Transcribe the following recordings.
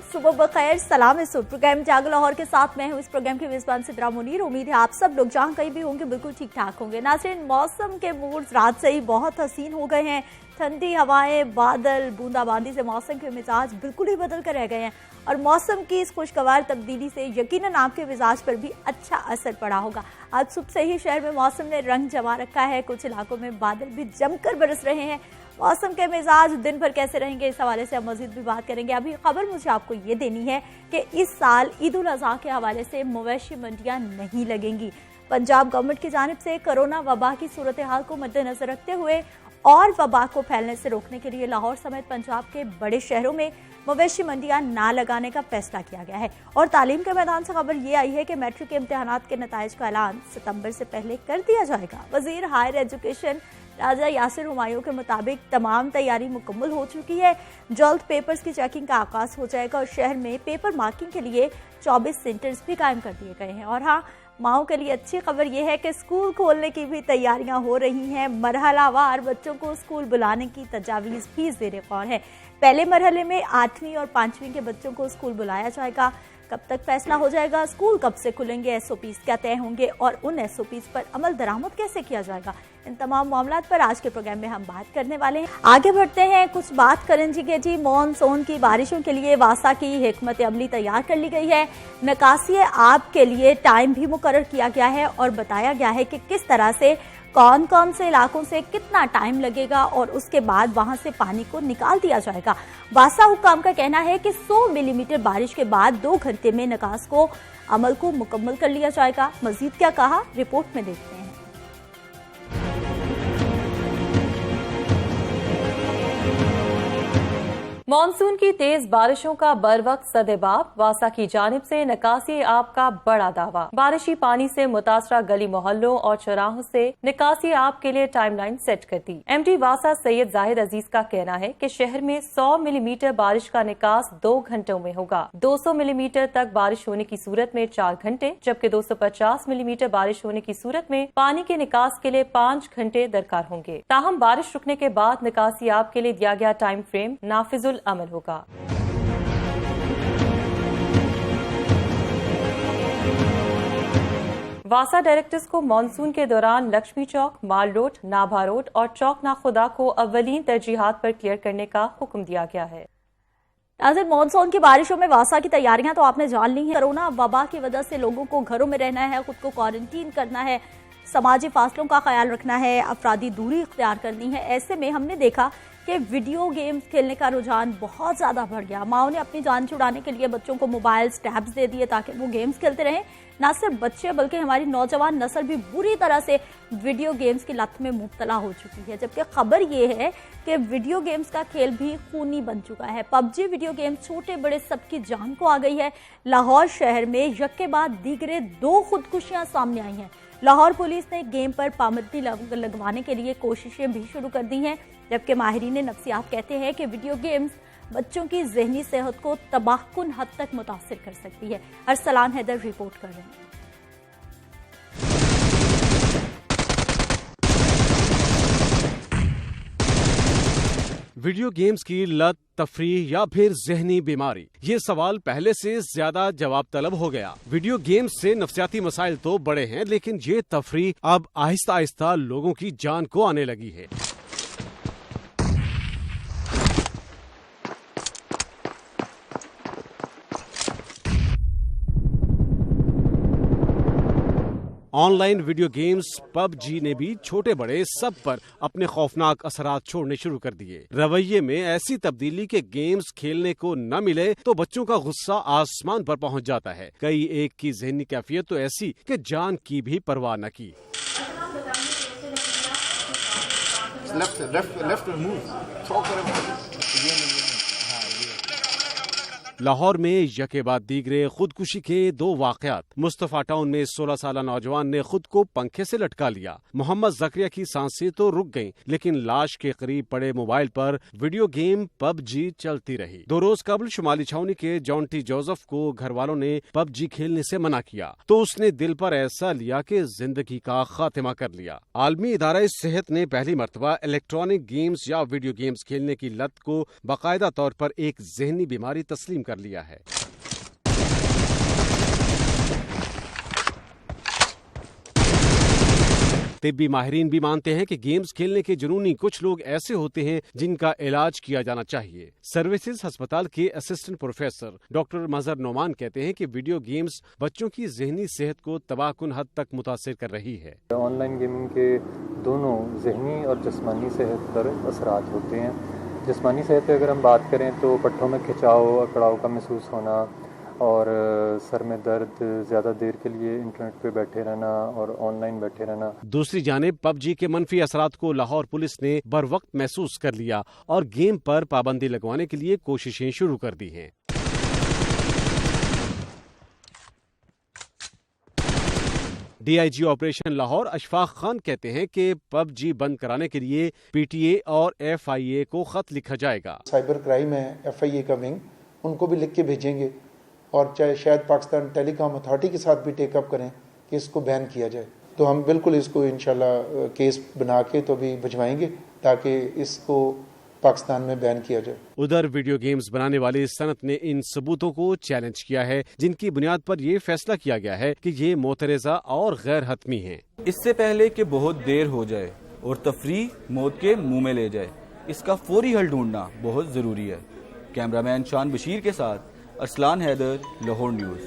सुबह बखैर, सलाम इस प्रोग्राम जाग लाहौर के साथ मैं हूँ इस प्रोग्राम के मेजबान सिद्रा मुनीर। उम्मीद है आप सब लोग जहाँ कहीं भी होंगे बिल्कुल ठीक ठाक होंगे। नाज़रीन, मौसम के मूड्स रात से ही बहुत हसीन हो गए हैं। ठंडी हवाएं, बादल, बूंदाबांदी से मौसम के मिजाज बिल्कुल ही बदल कर रह गए हैं और मौसम की इस खुशगवार तब्दीली से यकीनन आपके मिजाज पर भी अच्छा असर पड़ा होगा। आज सुबह से ही शहर में मौसम ने रंग जमा रखा है, कुछ इलाकों में बादल भी जमकर बरस रहे हैं। मौसम के मिजाज दिन भर कैसे रहेंगे, इस हवाले से हम मजीद भी बात करेंगे। अभी खबर मुझे आपको ये देनी है कि इस साल ईद उल अज़हा के हवाले से मवेशी मंडियां नहीं लगेंगी। पंजाब गवर्नमेंट की जानिब से कोरोना वबा की सूरत हाल को मद्देनजर रखते हुए और वबा को फैलने से रोकने के लिए लाहौर समेत पंजाब के बड़े शहरों में मवेशी मंडियां ना लगाने का फैसला किया गया है। और तालीम के मैदान से खबर ये आई है कि मैट्रिक के इम्तिहानात के नताइज का ऐलान सितंबर से पहले कर दिया जाएगा। वजीर हायर एजुकेशन राजा यासिर हुमायूं के मुताबिक तमाम तैयारी मुकम्मल हो चुकी है। जल्द पेपर्स की चेकिंग का आगाज हो जाएगा और शहर में पेपर मार्किंग के लिए 24 सेंटर्स भी कायम कर दिए गए हैं। और हाँ, माओं के लिए अच्छी खबर यह है कि स्कूल खोलने की भी तैयारियां हो रही हैं। मरहलावार बच्चों को स्कूल बुलाने की तजावीज़ भी ज़ेरे गौर है। पहले मरहले में 8वीं और 5वीं के बच्चों को स्कूल बुलाया जाएगा। कब तक फैसला हो जाएगा, स्कूल कब से खुलेंगे, एसओपीज क्या तय होंगे और उन एसओपीज पर अमल दरामद कैसे किया जाएगा, इन तमाम मामलात पर आज के प्रोग्राम में हम बात करने वाले हैं। आगे बढ़ते हैं, कुछ बात करेंगे जी। मॉनसून की बारिशों के लिए वासा की हिकमत अमली तैयार कर ली गई है। निकासी आब के लिए टाइम भी मुकर्रर किया गया है और बताया गया है कि किस तरह से कौन कौन से इलाकों से कितना टाइम लगेगा और उसके बाद वहां से पानी को निकाल दिया जाएगा। वासा हुक्काम का कहना है कि 100 मिलीमीटर बारिश के बाद 2 घंटे में निकास को अमल को मुकम्मल कर लिया जाएगा। मजीद क्या कहा, रिपोर्ट में देखते हैं। मॉनसून की तेज बारिशों का बरवक्त सदेबाब, वासा की जानिब से निकासी आब का बड़ा दावा। बारिशी पानी से मुतासरा गली मोहल्लों और चौराहों से निकासी आब के लिए टाइमलाइन सेट कर दी। एमडी वासा सैयद जाहिद अजीज का कहना है कि शहर में 100 मिलीमीटर बारिश का निकास 2 घंटों में होगा। 200 मिलीमीटर तक बारिश होने की सूरत में 4 घंटे, जबकि 250 मिलीमीटर बारिश होने की सूरत में पानी के निकास के लिए 5 घंटे दरकार होंगे। ताहम बारिश रुकने के बाद निकासी आब के लिए दिया गया टाइम फ्रेम नाफिजुल अमल होगा। वासा डायरेक्टर्स को मानसून के दौरान लक्ष्मी चौक, माल रोड, नाभा रोड और चौक नाखुदा को अव्वलीन तरजीहात पर क्लियर करने का हुक्म दिया गया है। मॉनसून की बारिशों में वासा की तैयारियां तो आपने जान ली हैं। कोरोना वबा की वजह से लोगों को घरों में रहना है, खुद को क्वारंटीन करना है, समाजी फासलों का ख्याल रखना है, अफरादी दूरी इख्तियार करनी है। ऐसे में हमने देखा कि वीडियो गेम्स खेलने का रुझान बहुत ज़्यादा बढ़ गया। माओ ने अपनी जान छुड़ाने के लिए बच्चों को मोबाइल टैब्स दे दिए ताकि वो गेम्स खेलते रहें। न सिर्फ बच्चे बल्कि हमारी नौजवान नस्ल भी बुरी तरह से वीडियो गेम्स की लत में मुब्तला हो चुकी है। जबकि खबर ये है कि वीडियो गेम्स का खेल भी खूनी बन चुका है। पबजी वीडियो गेम्स छोटे बड़े सबकी जान को आ गई है। लाहौर शहर में यक के बाद दीगरे 2 खुदकुशियां सामने आई हैं। लाहौर पुलिस ने गेम पर पाबंदी लगवाने के लिए कोशिशें भी शुरू कर दी हैं, जबकि माहिरीन नफ्सियात कहते हैं कि वीडियो गेम्स बच्चों की ज़हनी सेहत को तबाहकुन हद तक मुतासिर कर सकती है। अरसलान हैदर रिपोर्ट कर रहे हैं। वीडियो गेम्स की लत, तफरीह या फिर जहनी बीमारी, ये सवाल पहले से ज्यादा जवाब तलब हो गया। वीडियो गेम्स से नफ्सियाती मसाइल तो बड़े हैं, लेकिन ये तफरीह अब आहिस्ता आहिस्ता लोगों की जान को आने लगी है। ऑनलाइन वीडियो गेम्स पबजी ने भी छोटे बड़े सब पर अपने खौफनाक असरात छोड़ने शुरू कर दिए। रवैये में ऐसी तब्दीली के गेम्स खेलने को न मिले तो बच्चों का गुस्सा आसमान पर पहुंच जाता है। कई एक की ज़हनी कैफियत तो ऐसी कि जान की भी परवाह न की। लाहौर में यके बाद दीगरे खुदकुशी के 2 वाकयात। मुस्तफा टाउन में 16 साल नौजवान ने खुद को पंखे से लटका लिया। मोहम्मद जकरिया की सांसें तो रुक गईं, लेकिन लाश के करीब पड़े मोबाइल पर वीडियो गेम पबजी चलती रही। 2 रोज कबल शुमाली छावनी के जॉन्टी जोसेफ को घर वालों ने पबजी खेलने से मना किया तो उसने दिल पर ऐसा लिया कि जिंदगी का खात्मा कर लिया। आलमी इदारा सेहत ने पहली मरतबा इलेक्ट्रॉनिक गेम्स या वीडियो गेम्स खेलने की लत को बाकायदा तौर पर एक जहनी बीमारी तस्लीम कर लिया है। तिब्बी माहिरीन भी मानते हैं कि गेम्स खेलने के जुनूनी कुछ लोग ऐसे होते हैं जिनका इलाज किया जाना चाहिए। सर्विसेज अस्पताल के असिस्टेंट प्रोफेसर डॉक्टर मजहर नोमान कहते हैं कि वीडियो गेम्स बच्चों की ज़हनी सेहत को तबाहकुन हद तक मुतासिर कर रही है। ऑनलाइन गेमिंग के दोनों ज़हनी और जिस्मानी सेहत पर असरात होते हैं। जिस्मानी सेहत पर अगर हम बात करें तो पट्टों में खिंचाव, अकड़ाव का महसूस होना और सर में दर्द, ज़्यादा देर के लिए इंटरनेट पे बैठे रहना और ऑनलाइन बैठे रहना। दूसरी जानिब पबजी के मनफी असरात को लाहौर पुलिस ने बर वक्त महसूस कर लिया और गेम पर पाबंदी लगवाने के लिए कोशिशें शुरू कर दी हैं। डीआईजी ऑपरेशन लाहौर अशफाक खान कहते हैं कि पबजी बंद कराने के लिए पीटीए और एफआईए को खत लिखा जाएगा। साइबर क्राइम है एफआईए का विंग, उनको भी लिख के भेजेंगे और चाहे शायद पाकिस्तान टेलीकॉम अथॉरिटी के साथ भी टेकअप करें कि इसको बैन किया जाए। तो हम बिल्कुल इसको इंशाल्लाह केस बना के तो भी भिजवाएंगे ताकि इसको पाकिस्तान में बैन किया जाए। उधर वीडियो गेम्स बनाने वाली सनत ने इन सबूतों को चैलेंज किया है जिनकी बुनियाद पर ये फैसला किया गया है कि ये मोतरेजा और गैर हतमी है। इससे पहले कि बहुत देर हो जाए और तफरी मौत के मुंह में ले जाए, इसका फौरी हल ढूंढना बहुत जरूरी है। कैमरामैन शान बशीर के साथ अरसलान हैदर, लाहौर न्यूज़।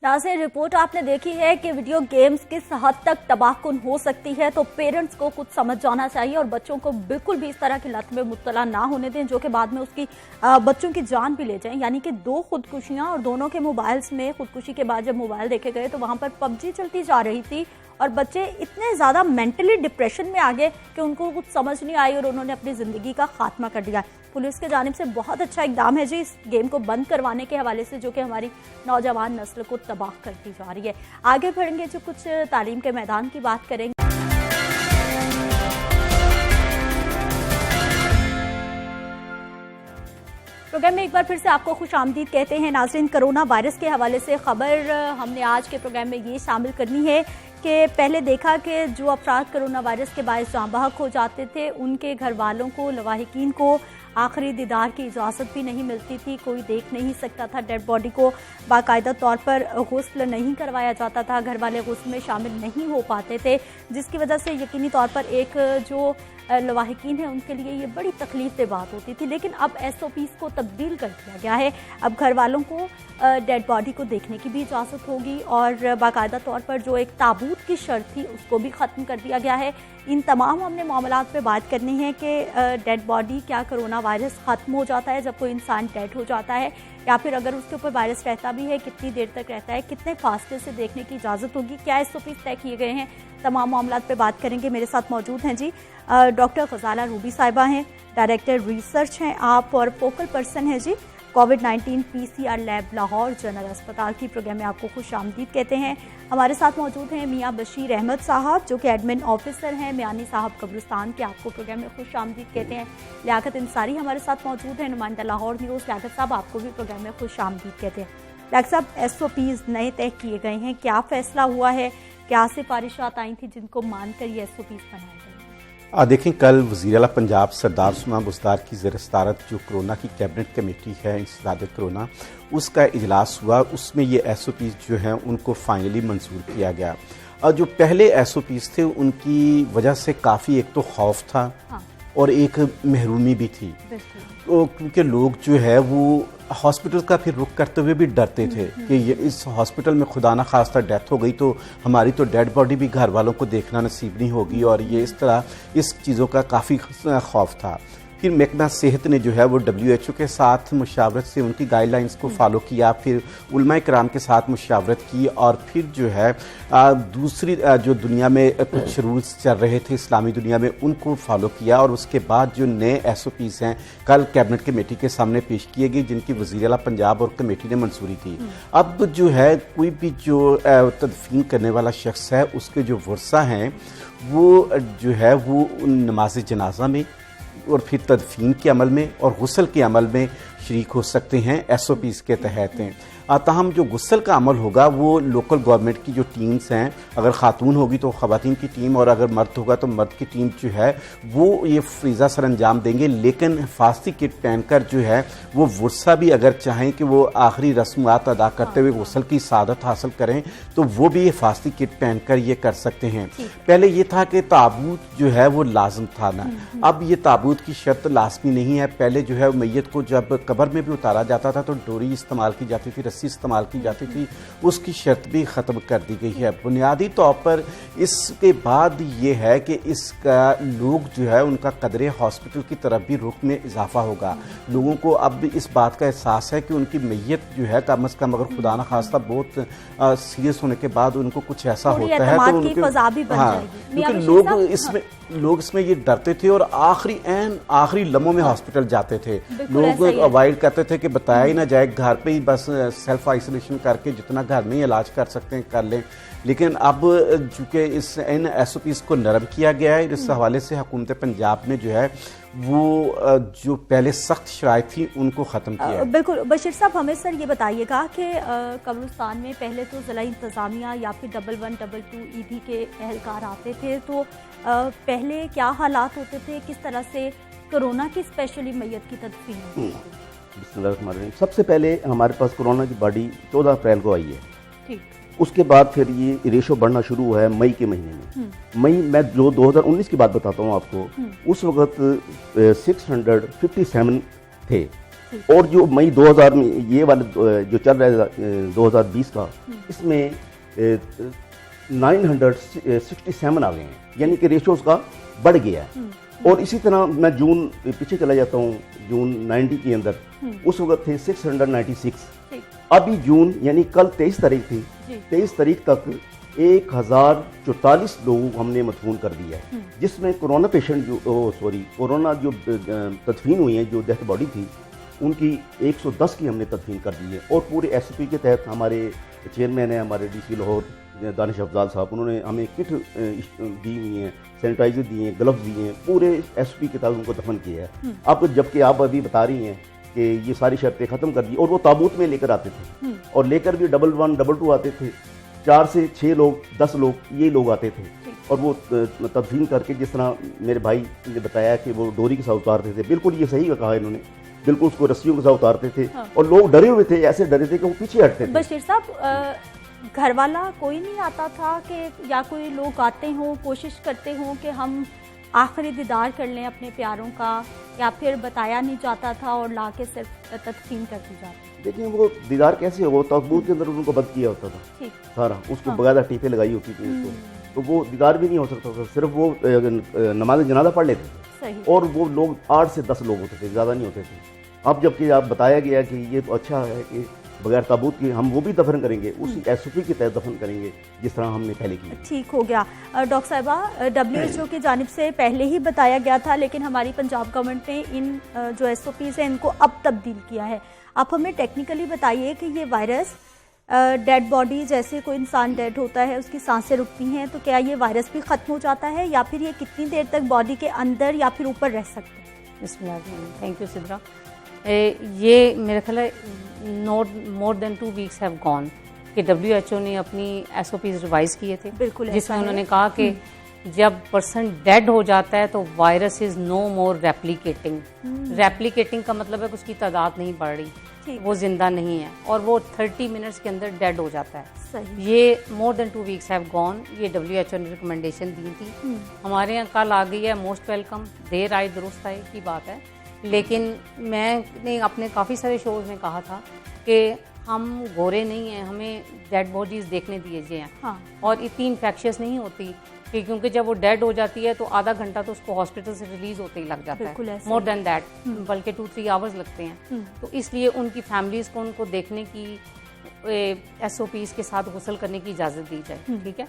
नाज़रीन, रिपोर्ट आपने देखी है कि वीडियो गेम्स किस हद तक तबाहकुन हो सकती है, तो पेरेंट्स को कुछ समझ जाना चाहिए और बच्चों को बिल्कुल भी इस तरह की लत में मुब्तला ना होने दें जो कि बाद में उसकी बच्चों की जान भी ले जाएं। यानी कि 2 खुदकुशियां और दोनों के मोबाइल्स में खुदकुशी के बाद जब मोबाइल देखे गए तो वहां पर पबजी चलती जा रही थी और बच्चे इतने ज़्यादा मेंटली डिप्रेशन में आ गए कि उनको कुछ समझ नहीं आई और उन्होंने अपनी ज़िंदगी का खात्मा कर दिया। पुलिस के जानिब से बहुत अच्छा इकदाम है जी इस गेम को बंद करवाने के हवाले से, जो कि हमारी नौजवान नस्ल को तबाह करती जा रही है। आगे बढ़ेंगे जो कुछ तालीम के मैदान की बात करेंगे। प्रोग्राम में एक बार फिर से आपको खुश आमदीद कहते हैं। नाज़रीन, कोरोना वायरस के हवाले से खबर हमने आज के प्रोग्राम में ये शामिल करनी है कि पहले देखा कि जो अफराद कोरोना वायरस के बायस जाँ बहक हो जाते थे उनके घर वालों को, लवाहिकीन को आखिरी दीदार की इजाज़त भी नहीं मिलती थी, कोई देख नहीं सकता था, डेड बॉडी को बाकायदा तौर पर गुस्ल नहीं करवाया जाता था, घर वाले गुस्ल में शामिल नहीं हो पाते थे, जिसकी वजह से यकीनी तौर पर एक जो लवाहिकीन है उनके लिए ये बड़ी तकलीफ दे बात होती थी। लेकिन अब SOPs को तब्दील कर दिया गया है। अब घर वालों को डेड बॉडी को देखने की भी इजाज़त होगी और बाकायदा तौर पर जो एक ताबूत की शर्त थी उसको भी ख़त्म कर दिया गया है। इन तमाम हमने मामलात पे बात करनी है कि डेड बॉडी, क्या कोरोना वायरस ख़त्म हो जाता है जब कोई इंसान डेड हो जाता है, या फिर अगर उसके ऊपर वायरस रहता भी है कितनी देर तक रहता है, कितने फासले से देखने की इजाज़त होगी, क्या SOPs तय किए गए हैं, तमाम मामलात पे बात करेंगे। मेरे साथ मौजूद हैं जी डॉक्टर ग़ज़ाला रूबी साहिबा हैं, डायरेक्टर रिसर्च हैं आप और फोकल पर्सन हैं जी कोविड-19 PCR लैब लाहौर जनरल अस्पताल की। प्रोग्राम में आपको खुश आमदीद कहते हैं। हमारे साथ मौजूद हैं मियाँ बशीर अहमद साहब जो कि एडमिन ऑफिसर हैं मियानी साहब कब्रिस्तान के, आपको प्रोग्राम में खुश आमदीद कहते हैं। लियाकत इंसारी हमारे साथ मौजूद हैं, नुमाइंदा लाहौर न्यूज़। लियाकत साहब, आपको भी प्रोग्राम में खुश आमदीद कहते हैं। लियाकत साहब, SOPs नए तय किए गए हैं, क्या फैसला हुआ है, क्या सिफारिशात आई थी जिनको मानकर ये SOPs बनाए गए? देखें, कल वज़ीर आला पंजाब सरदार उस्मान बुज़दार की ज़ेर सदारत जो कोरोना की कैबिनेट कमेटी है इंसदाद कोरोना, उसका इजलास हुआ। उसमें ये SOPs जो हैं उनको फाइनली मंजूर किया गया। और जो पहले SOPs थे उनकी वजह से काफ़ी एक तो खौफ था और एक महरूमी भी थी, तो क्योंकि लोग जो है वो हॉस्पिटल का फिर रुख करते हुए भी डरते थे कि ये इस हॉस्पिटल में खुदा न खास्ता डेथ हो गई तो हमारी तो डेड बॉडी भी घर वालों को देखना नसीब नहीं होगी, और ये इस तरह इस चीज़ों का काफ़ी खौफ था। फिर महकमा सेहत ने जो है वो WHO के साथ मुशावरत से उनकी गाइडलाइंस को फॉलो किया, फिर उलमा कराम के साथ मुशावरत की, और फिर जो है दूसरी जो दुनिया में कुछ रूल्स चल रहे थे इस्लामी दुनिया में उनको फॉलो किया, और उसके बाद जो नए SOPs हैं कल कैबिनेट कमेटी के सामने पेश किए गए जिनकी वज़ीर आला पंजाब और कमेटी ने मंजूरी दी। अब जो है कोई भी जो तदफीन करने वाला शख्स है उसके जो वर्सा हैं वो जो है वो नमाज जनाजा में और फिर तदफीन के अमल में और गुस्ल के अमल में शरीक हो सकते हैं SOPs के तहत हैं। ताहम जो गुस्ल का अमल होगा वो लोकल गवर्नमेंट की जो टीम्स हैं, अगर खातून होगी तो ख़वातीन की टीम और अगर मर्द होगा तो मर्द की टीम जो है वो ये फरीज़ा सर अंजाम देंगे। लेकिन हिफाजती किट पहनकर जो है वो वर्षा भी अगर चाहें कि वो आखिरी रस्मात अदा करते हुए गुस्ल की सादत हासिल करें तो वो भी हिफाजती किट पहनकर ये कर सकते हैं। पहले ये था कि ताबूत जो है वो लाजम था ना, अब ये ताबूत की शर्त लाजमी नहीं है। पहले जो है मैयत को जब कब्र में भी उतारा जाता था तो डोरी इस्तेमाल की जाती थी, रस्सी इस्तेमाल की जाती थी, उसकी शर्त भी ख़त्म कर दी गई है। बुनियादी तौर पर इसके बाद ये है कि इसका लोग जो है उनका कदरे हॉस्पिटल की तरफ भी रुख में इजाफा होगा। लोगों को अब इस बात का एहसास है कि उनकी मैयत जो है कम अज़ कम अगर खुदा न खास्ता बहुत सीरियस होने के बाद उनको कुछ ऐसा होता है तो उनके क्योंकि लोग इसमें ये डरते थे और आखिरी लम्हों में हॉस्पिटल जाते थे। लोग अवॉइड करते थे कि बताया ही ना जाए, घर पे ही बस सेल्फ आइसोलेशन करके जितना घर में इलाज कर सकते हैं कर लें। लेकिन अब चूंकि इन SOPs को नरम किया गया है, इस हवाले से हुकूमत पंजाब ने जो है वो जो पहले सख्त शराइत थी उनको ख़त्म किया है। बिल्कुल। बशीर साहब हमें सर ये बताइएगा कि कब्रिस्तान में पहले तो ज़िला इंतज़ामिया या फिर 1112 ED के एहलकार आते थे, तो पहले क्या हालात होते थे, किस तरह से कोरोना की स्पेशली मैयत की तदफीन होती है? बिस्मिल्लाहिर्रहमानिर्रहीम। सबसे पहले हमारे पास कोरोना की बॉडी 14 अप्रैल को आई है। ठीक। उसके बाद फिर ये रेशो बढ़ना शुरू हुआ है मई के महीने में। मई मैं जो 2019 की बात बताता हूँ आपको, उस वक्त 657 थे और जो मई 2000 में ये वाले जो चल रहा है 2020 का, इसमें 967 आ गए हैं, यानी कि रेशो उसका बढ़ गया है। और इसी तरह मैं जून पीछे चला जाता हूँ, जून 90 के अंदर उस वक्त थे 696। अभी जून यानी कल 23 तारीख थी, 23 तारीख तक 1044 लोग हमने मदफून कर दिया है, जिसमें कोरोना पेशेंट कोरोना जो तदफीन हुई है, जो डेथ बॉडी थी उनकी 110 की हमने तदफीन कर दी है। और पूरे SOP के तहत हमारे चेयरमैन है, हमारे DC लाहौर दानिश अफजाल साहब, उन्होंने हमें किट दी हुई है, सैनिटाइजर दिए हैं, ग्लव्स दिए हैं, पूरे SOP के तहत उनको दफन किया है। अब जबकि आप अभी बता रही हैं कि ये सारी शर्तें ख़त्म कर दी, और वो ताबूत में लेकर आते थे और लेकर भी 11 22 आते थे, 4 से 6 लोग 10 लोग ये लोग आते थे और वो तदफीन करके, जिस तरह मेरे भाई ने बताया कि वो डोरी के साथ उतारते थे, बिल्कुल ये सही कहा इन्होंने, बिल्कुल उसको रस्सियों के साथ उतारते थे। और लोग डरे हुए थे, ऐसे डरे थे कि वो पीछे हटते थे। बशीर साहब, घर वाला कोई नहीं आता था कि या कोई लोग आते हों, कोशिश करते हों कि हम आखिरी दीदार कर लें अपने प्यारों का, या फिर बताया नहीं जाता था और ला के सिर्फ तदफीन कर दी जाती? देखिए वो दीदार कैसे हो, ताबूत के अंदर उनको बंद किया होता था सारा, उसको बगैर टीपे लगाई होती थी उसको, तो वो दीदार भी नहीं हो सकता था, सिर्फ वो नमाज जनाजा पढ़ लेते थे और वो लोग 8 से 10 लोग होते थे, ज़्यादा नहीं होते थे। अब जबकि आप बताया गया कि ये तो अच्छा है कि बगैर ताबूत के हम वो भी दफन करेंगे, उसी SOP की तहत दफन करेंगे जिस तरह हमने पहले किया। ठीक हो गया। डॉक्टर साहिबा, WHO की जानिब से पहले ही बताया गया था, लेकिन हमारी पंजाब गवर्नमेंट ने इन जो SOPs हैं इनको अब तब्दील किया है। आप हमें टेक्निकली बताइए कि ये वायरस डेड बॉडी, जैसे कोई इंसान डेड होता है उसकी सांसें रुकती हैं, तो क्या ये वायरस भी ख़त्म हो जाता है या फिर ये कितनी देर तक बॉडी के अंदर या फिर ऊपर रह सकते हैं? बिस्मिल्लाह, थैंक यू सिद्रा। ये मेरे ख्याल है more than 2 weeks have gone कि WHO ने अपनी SOPs रिवाइज किए थे, जिसमें उन्होंने कहा कि जब पर्सन डेड हो जाता है तो virus is no more replicating. Replicating का मतलब है कि उसकी तादाद नहीं बढ़ रही, वो जिंदा नहीं है और वो 30 मिनट्स के अंदर डेड हो जाता है। सही। ये more than 2 weeks have gone, ये WHO ने रिकमेंडेशन दी थी। हमारे यहाँ कल आ गई है, मोस्ट वेलकम, देर आए दुरुस्त आए की बात है। लेकिन मैंने अपने काफ़ी सारे शोज में कहा था कि हम गोरे नहीं हैं, हमें डेड बॉडीज़ देखने दीजिए। हाँ। और इतनी इन्फेक्शियस नहीं होती कि क्योंकि जब वो डेड हो जाती है तो आधा घंटा तो उसको हॉस्पिटल से रिलीज होते ही लग जाता है, मोर देन दैट, बल्कि 2-3 आवर्स लगते हैं। तो इसलिए उनकी फैमिलीज़ को उनको देखने की SOPs के साथ गुस्ल करने की इजाज़त दी जाए, ठीक है।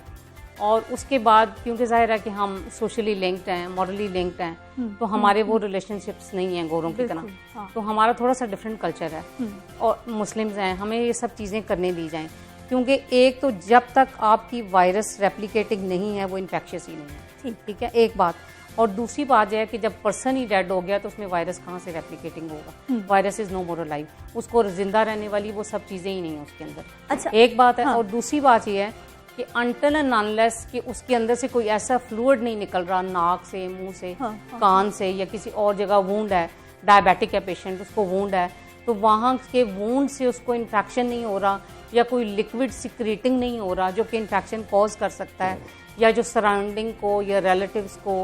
और उसके बाद क्योंकि जाहिर है कि हम सोशली लिंक्ड हैं, मॉरली लिंक्ड हैं, तो हमारे वो रिलेशनशिप्स नहीं हैं गोरों की तरह। हाँ। तो हमारा थोड़ा सा डिफरेंट कल्चर है और मुस्लिम्स हैं, हमें ये सब चीज़ें करने दी जाएं, क्योंकि एक तो जब तक आपकी वायरस रेप्लिकेटिंग नहीं है वो इन्फेक्शियस ही नहीं है, ठीक है, एक बात। और दूसरी बात यह है कि जब पर्सन ही डेड हो गया तो उसमें वायरस कहाँ से रेप्लिकेटिंग होगा? Virus is no more alive, उसको जिंदा रहने वाली वो सब चीजें ही नहीं है उसके अंदर। अच्छा, एक बात है। हाँ। और दूसरी बात यह है कि अनटिल एंड अनलेस कि उसके अंदर से कोई ऐसा फ्लूइड नहीं निकल रहा, नाक से, मुंह से, कान से या किसी और जगह वूंड है, डायबिटिक है पेशेंट, उसको वूंड है, तो वहाँ के वूंड से उसको इन्फेक्शन नहीं हो रहा या कोई लिक्विड सिक्रेटिंग नहीं हो रहा जो कि इन्फेक्शन कॉज कर सकता है, या जो सराउंडिंग को या रिलेटिव्स को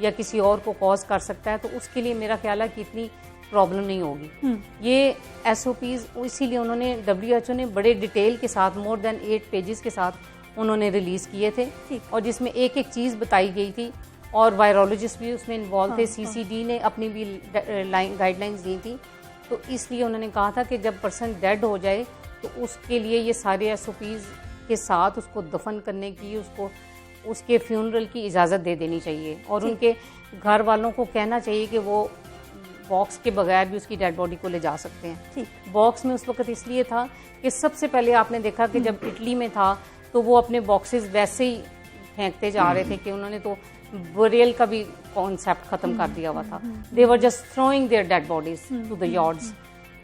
या किसी और को कॉज कर सकता है, तो उसके लिए मेरा ख्याल है कि इतनी प्रॉब्लम नहीं होगी। ये SOPs इसीलिए उन्होंने WHO ने बड़े डिटेल के साथ मोर देन 8 पेजेस के साथ उन्होंने रिलीज किए थे, और जिसमें एक एक चीज़ बताई गई थी, और वायरोलॉजिस्ट भी उसमें इन्वॉल्व थे। CCD ने अपनी भी गाइडलाइंस दी थी। तो इसलिए उन्होंने कहा था कि जब पर्सन डेड हो जाए तो उसके लिए ये सारे SOPs के साथ उसको दफन करने की, उसको उसके फ्यूनरल की इजाज़त दे देनी चाहिए, और उनके घर वालों को कहना चाहिए कि वो बॉक्स के बगैर भी उसकी डेड बॉडी को ले जा सकते हैं। बॉक्स में उस वक्त इसलिए था कि सबसे पहले आपने देखा कि जब इटली में था तो वो अपने बॉक्सेस वैसे ही फेंकते जा रहे थे कि उन्होंने तो बरियल का भी कॉन्सेप्ट खत्म कर दिया हुआ था। They were just throwing their dead bodies to the yards,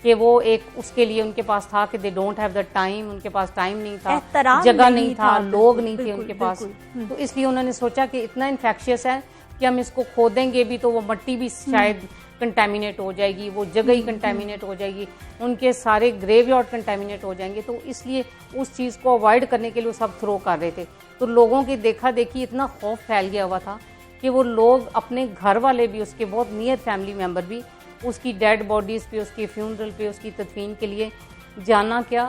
कि वो एक उसके लिए उनके पास था कि they don't have the time, उनके पास टाइम नहीं था, जगह नहीं था, लोग नहीं थे उनके पास। तो इसलिए उन्होंने सोचा कि इतना इन्फेक्शियस है कि हम इसको खोदेंगे भी तो वो मट्टी भी शायद कंटेमिनेट हो जाएगी, वो जगह ही कंटेमिनेट हो जाएगी, उनके सारे ग्रेवयार्ड कंटेमिनेट हो जाएंगे। तो इसलिए उस चीज़ को अवॉइड करने के लिए वो सब थ्रो कर रहे थे। तो लोगों की देखा देखी इतना खौफ फैल गया हुआ था कि वो लोग अपने घर वाले भी, उसके बहुत नियर फैमिली मेम्बर भी उसकी डेड बॉडीज़ पे, उसके फ्यूनरल पे, उसकी तदफीन के लिए जाना क्या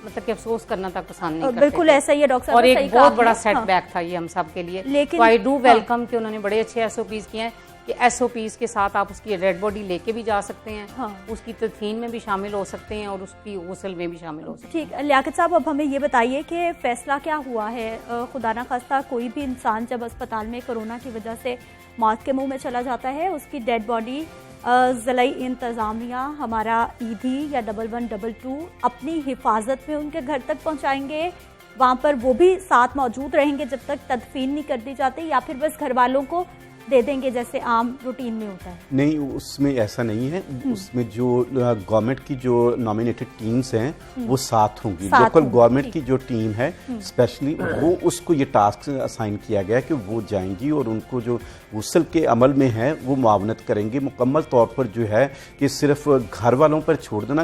मतलब कि अफसोस करना तक पसंद नहीं करते। बिल्कुल ऐसा ही है डॉक्टर साहब, और एक बहुत बड़ा सेटबैक था ये हम सब के लिए। लेकिन आई डू वेलकम कि उन्होंने बड़े अच्छे SOPs किए हैं कि SOPs के साथ आप उसकी डेड बॉडी लेके भी जा सकते हैं, उसकी तदफीन में भी शामिल हो सकते हैं और उसकी गुस्ल में भी शामिल हो सकते हैं। ठीक, लियाकत साहब अब हमें ये बताइए कि फैसला क्या हुआ है? खुदा ना खास्ता कोई भी इंसान जब अस्पताल में कोरोना की वजह से मौत के मुंह में चला जाता है, उसकी डेड बॉडी ज़िला इंतज़ामिया, हमारा ED या 1122 अपनी हिफाजत में उनके घर तक पहुंचाएंगे, वहाँ पर वो भी साथ मौजूद रहेंगे जब तक तदफीन नहीं कर दी जाती, या फिर बस घर वालों को दे देंगे जैसे आम रूटीन में होता है? नहीं, उसमें ऐसा नहीं है। उसमें जो गवर्नमेंट की जो नॉमिनेटेड टीम्स हैं वो साथ होंगी। लोकल गवर्नमेंट की जो टीम है स्पेशली वो उसको ये टास्क असाइन किया गया कि वो जाएंगी और उनको जो गुस्ल के अमल में है वो मुआवनत करेंगे। मुकम्मल तौर पर जो है कि सिर्फ घर वालों पर छोड़ देना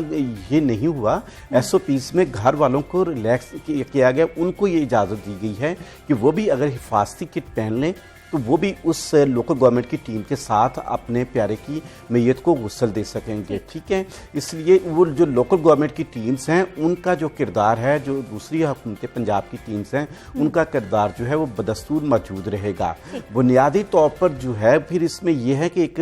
ये नहीं हुआ। SOPs में घर वालों को रिलैक्स किया गया, उनको ये इजाज़त दी गई है कि वो भी अगर हिफाजती किट पहन लें तो वो भी उस लोकल गवर्नमेंट की टीम के साथ अपने प्यारे की मैयत को गुस्ल दे सकेंगे। ठीक है, इसलिए वो जो लोकल गवर्नमेंट की टीम्स हैं उनका जो किरदार है, जो दूसरी हुकूमत पंजाब की टीम्स हैं उनका किरदार जो है वो बदस्तूर मौजूद रहेगा। बुनियादी तौर पर जो है फिर इसमें यह है कि एक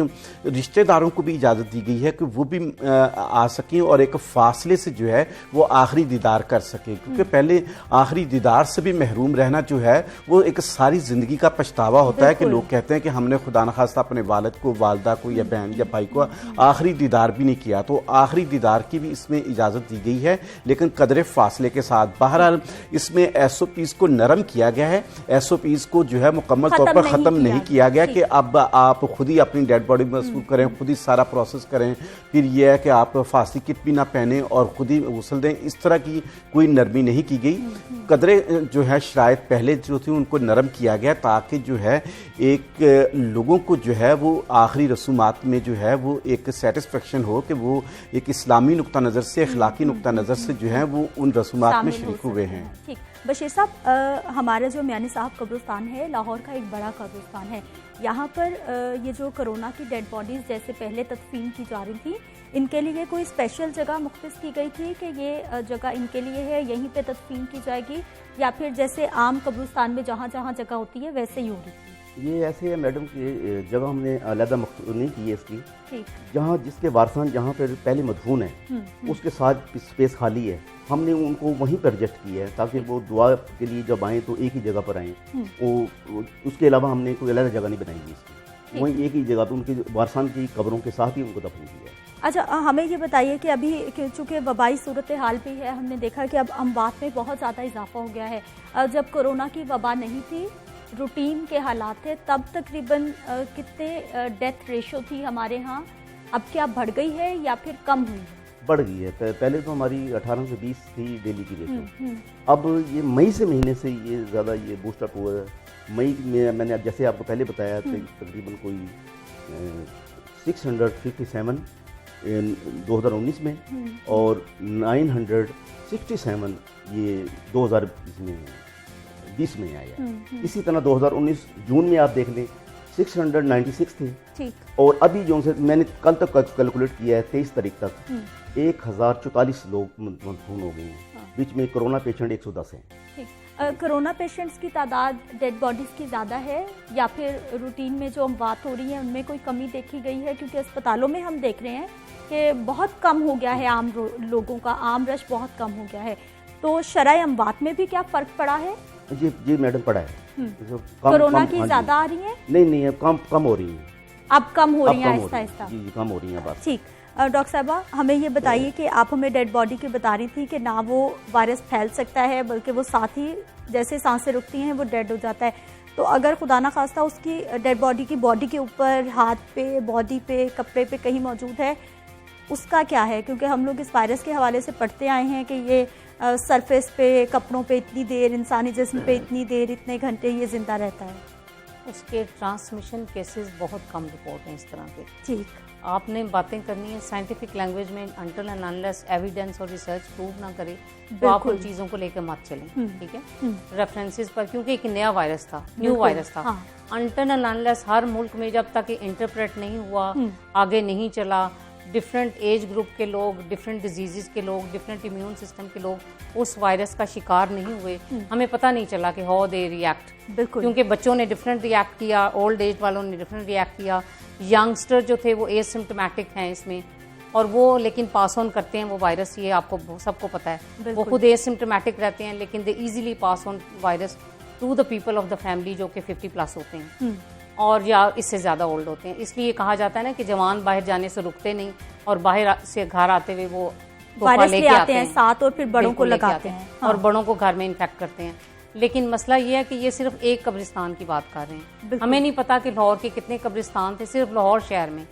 रिश्तेदारों को भी इजाज़त दी गई है कि वो भी आ सकें और एक फासले से जो है वो आखिरी दीदार कर सकें, क्योंकि पहले आखिरी दीदार से भी महरूम रहना जो है वो एक सारी ज़िंदगी का पछतावा होता है कि लोग कहते हैं कि हमने खुदा न खास्ता अपने वालिद को, वालदा को या बहन या भाई को आखिरी दीदार भी नहीं किया। तो आखिरी दीदार की भी इसमें इजाज़त दी गई है, लेकिन कदरे फासले के साथ। बहरहाल इसमें SOPs को नरम किया गया है, SOPs को जो है मुकम्मल तौर पर ख़त्म नहीं किया गया कि अब आप खुद ही अपनी डेड बॉडी महसूस करें, खुद ही सारा प्रोसेस करें, फिर यह है कि आप फांसी किट भी ना पहने और खुद ही गुस्ल दें। इस तरह की कोई नरमी नहीं की गई। कदरे जो है शायद पहले जो थी उनको नरम किया गया ताकि जो है एक लोगों को जो है वो आखिरी रसूमात में जो है वो एक सेटिस्फेक्शन हो कि वो एक इस्लामी नुक्ता नज़र से, अखलाकी नुक्ता नज़र से जो है वो उन रसूमात में शरीक हुए हैं। ठीक, बशीर साहब, हमारा जो मियानी साहब कब्रिस्तान है लाहौर का एक बड़ा कब्रिस्तान है, यहाँ पर ये जो कोरोना की डेड बॉडीज़ जैसे पहले तदफीन की जा रही थी, इनके लिए कोई स्पेशल जगह मुख्तस की गई थी कि ये जगह इनके लिए है, यहीं पे तदफीन की जाएगी, या फिर जैसे आम कब्रिस्तान में जहाँ जहाँ जगह होती है वैसे ही होगी? ये ऐसे है मैडम कि जगह हमने अलग मख्सूस नहीं की है इसकी। जहाँ जिसके वारसान जहाँ पर पहले मदफून है उसके साथ स्पेस खाली है, हमने उनको वहीं पर एडजस्ट किया है ताकि वो दुआ के लिए जब आएँ तो एक ही जगह पर आएँ। वो उसके अलावा हमने कोई अलग जगह नहीं बनाई इसकी, वहीं एक ही जगह पर उनके वारसान की कब्रों के साथ ही उनको दफन किया है। अच्छा, हमें ये बताइए कि अभी चूँकि वबाई सूरत हाल भी है, हमने देखा कि अब अमवात में बहुत ज़्यादा इजाफा हो गया है। जब कोरोना की वबा नहीं थी रूटीन के हालात थे तब तकरीबन कितने डेथ रेशो थी हमारे यहाँ, अब क्या बढ़ गई है या फिर कम हुई है? बढ़ गई है। पहले तो हमारी 18 से 20 थी डेली की रेशो, अब ये मई से महीने से ये ज़्यादा ये बूस्टअप हुआ है। मई में मैंने अब जैसे आपको पहले बताया तकरीबन कोई 657 2019 में और 967 ये 2020 में आया। इसी तरह 2019 जून में आप देख लें 696 थे, ठीक। और अभी जो से मैंने कल तक कैलकुलेट किया है 23 तारीख तक 1044 लोग मदफून हो गए हैं। बीच में कोरोना पेशेंट 110 हैं। ठीक। कोरोना पेशेंट्स की तादाद डेड बॉडीज की ज़्यादा है या फिर रूटीन में जो बात हो रही है उनमें कोई कमी देखी गई है? क्योंकि अस्पतालों में हम देख रहे हैं कि बहुत कम हो गया है आम लोगों का, आम रश बहुत कम हो गया है। तो शरह अमवात में भी क्या फ़र्क पड़ा है? जी मैडम पड़ा है। कोरोना की ज़्यादा आ रही है? नहीं अब कम हो रही है। अब कम हो रही है आहिस्ता आहिस्ता? जी कम हो रही है बात। ठीक। डॉक्टर साहबा, हमें ये बताइए कि आप हमें डेड बॉडी की बता रही थी कि ना वो वायरस फैल सकता है बल्कि वो साथ ही जैसे सांसें रुकती हैं वो डेड हो जाता है। तो अगर खुदा ना खास्ता उसकी डेड बॉडी की बॉडी के ऊपर, हाथ पे, बॉडी पे, कपड़े पे कहीं मौजूद है, उसका क्या है? क्योंकि हम लोग इस वायरस के हवाले से पढ़ते आए हैं कि ये सरफेस पे, कपड़ों पे इतनी देर, इंसानी जिस्म पे इतनी देर, इतने घंटे ये जिंदा रहता है। उसके ट्रांसमिशन केसेस बहुत कम रिपोर्ट हैं इस तरह के। ठीक। आपने बातें करनी है साइंटिफिक लैंग्वेज में, अनटिल एंड अनलेस एविडेंस और रिसर्च प्रूव ना करे तो आप उन चीज़ों को लेकर मत चलें, ठीक है, रेफरेंसेस पर, क्योंकि एक नया वायरस था, न्यू वायरस था। अनटिल एंड अनलेस हर मुल्क में जब तक इंटरप्रेट नहीं हुआ, आगे नहीं चला, डिफरेंट एज ग्रुप के लोग, डिफरेंट डिजीज़ के लोग, डिफरेंट इम्यून सिस्टम के लोग उस वायरस का शिकार नहीं हुए, हमें पता नहीं चला कि हाउ दे रिएक्ट। क्योंकि बच्चों ने डिफरेंट रिएक्ट किया, ओल्ड एज वालों ने डिफरेंट रिएक्ट किया, यंगस्टर जो थे वो एसिम्प्टोमेटिक हैं इसमें, और वो लेकिन पास ऑन करते हैं वो वायरस, ये आपको सबको पता है। वो खुद एसिम्प्टोमेटिक रहते हैं लेकिन they easily pass on virus to the people of the family जो कि 50+ होते हैं और या इससे ज़्यादा ओल्ड होते हैं। इसलिए कहा जाता है ना कि जवान बाहर जाने से रुकते नहीं और बाहर से घर आते हुए वो वायरस लेके आते हैं साथ और फिर बड़ों को लगाते हैं और बड़ों को घर में इन्फेक्ट करते हैं। लेकिन मसला ये है कि ये सिर्फ एक कब्रिस्तान की बात कर रहे हैं, हमें नहीं पता कि लाहौर के कितने कब्रिस्तान थे सिर्फ लाहौर शहर में,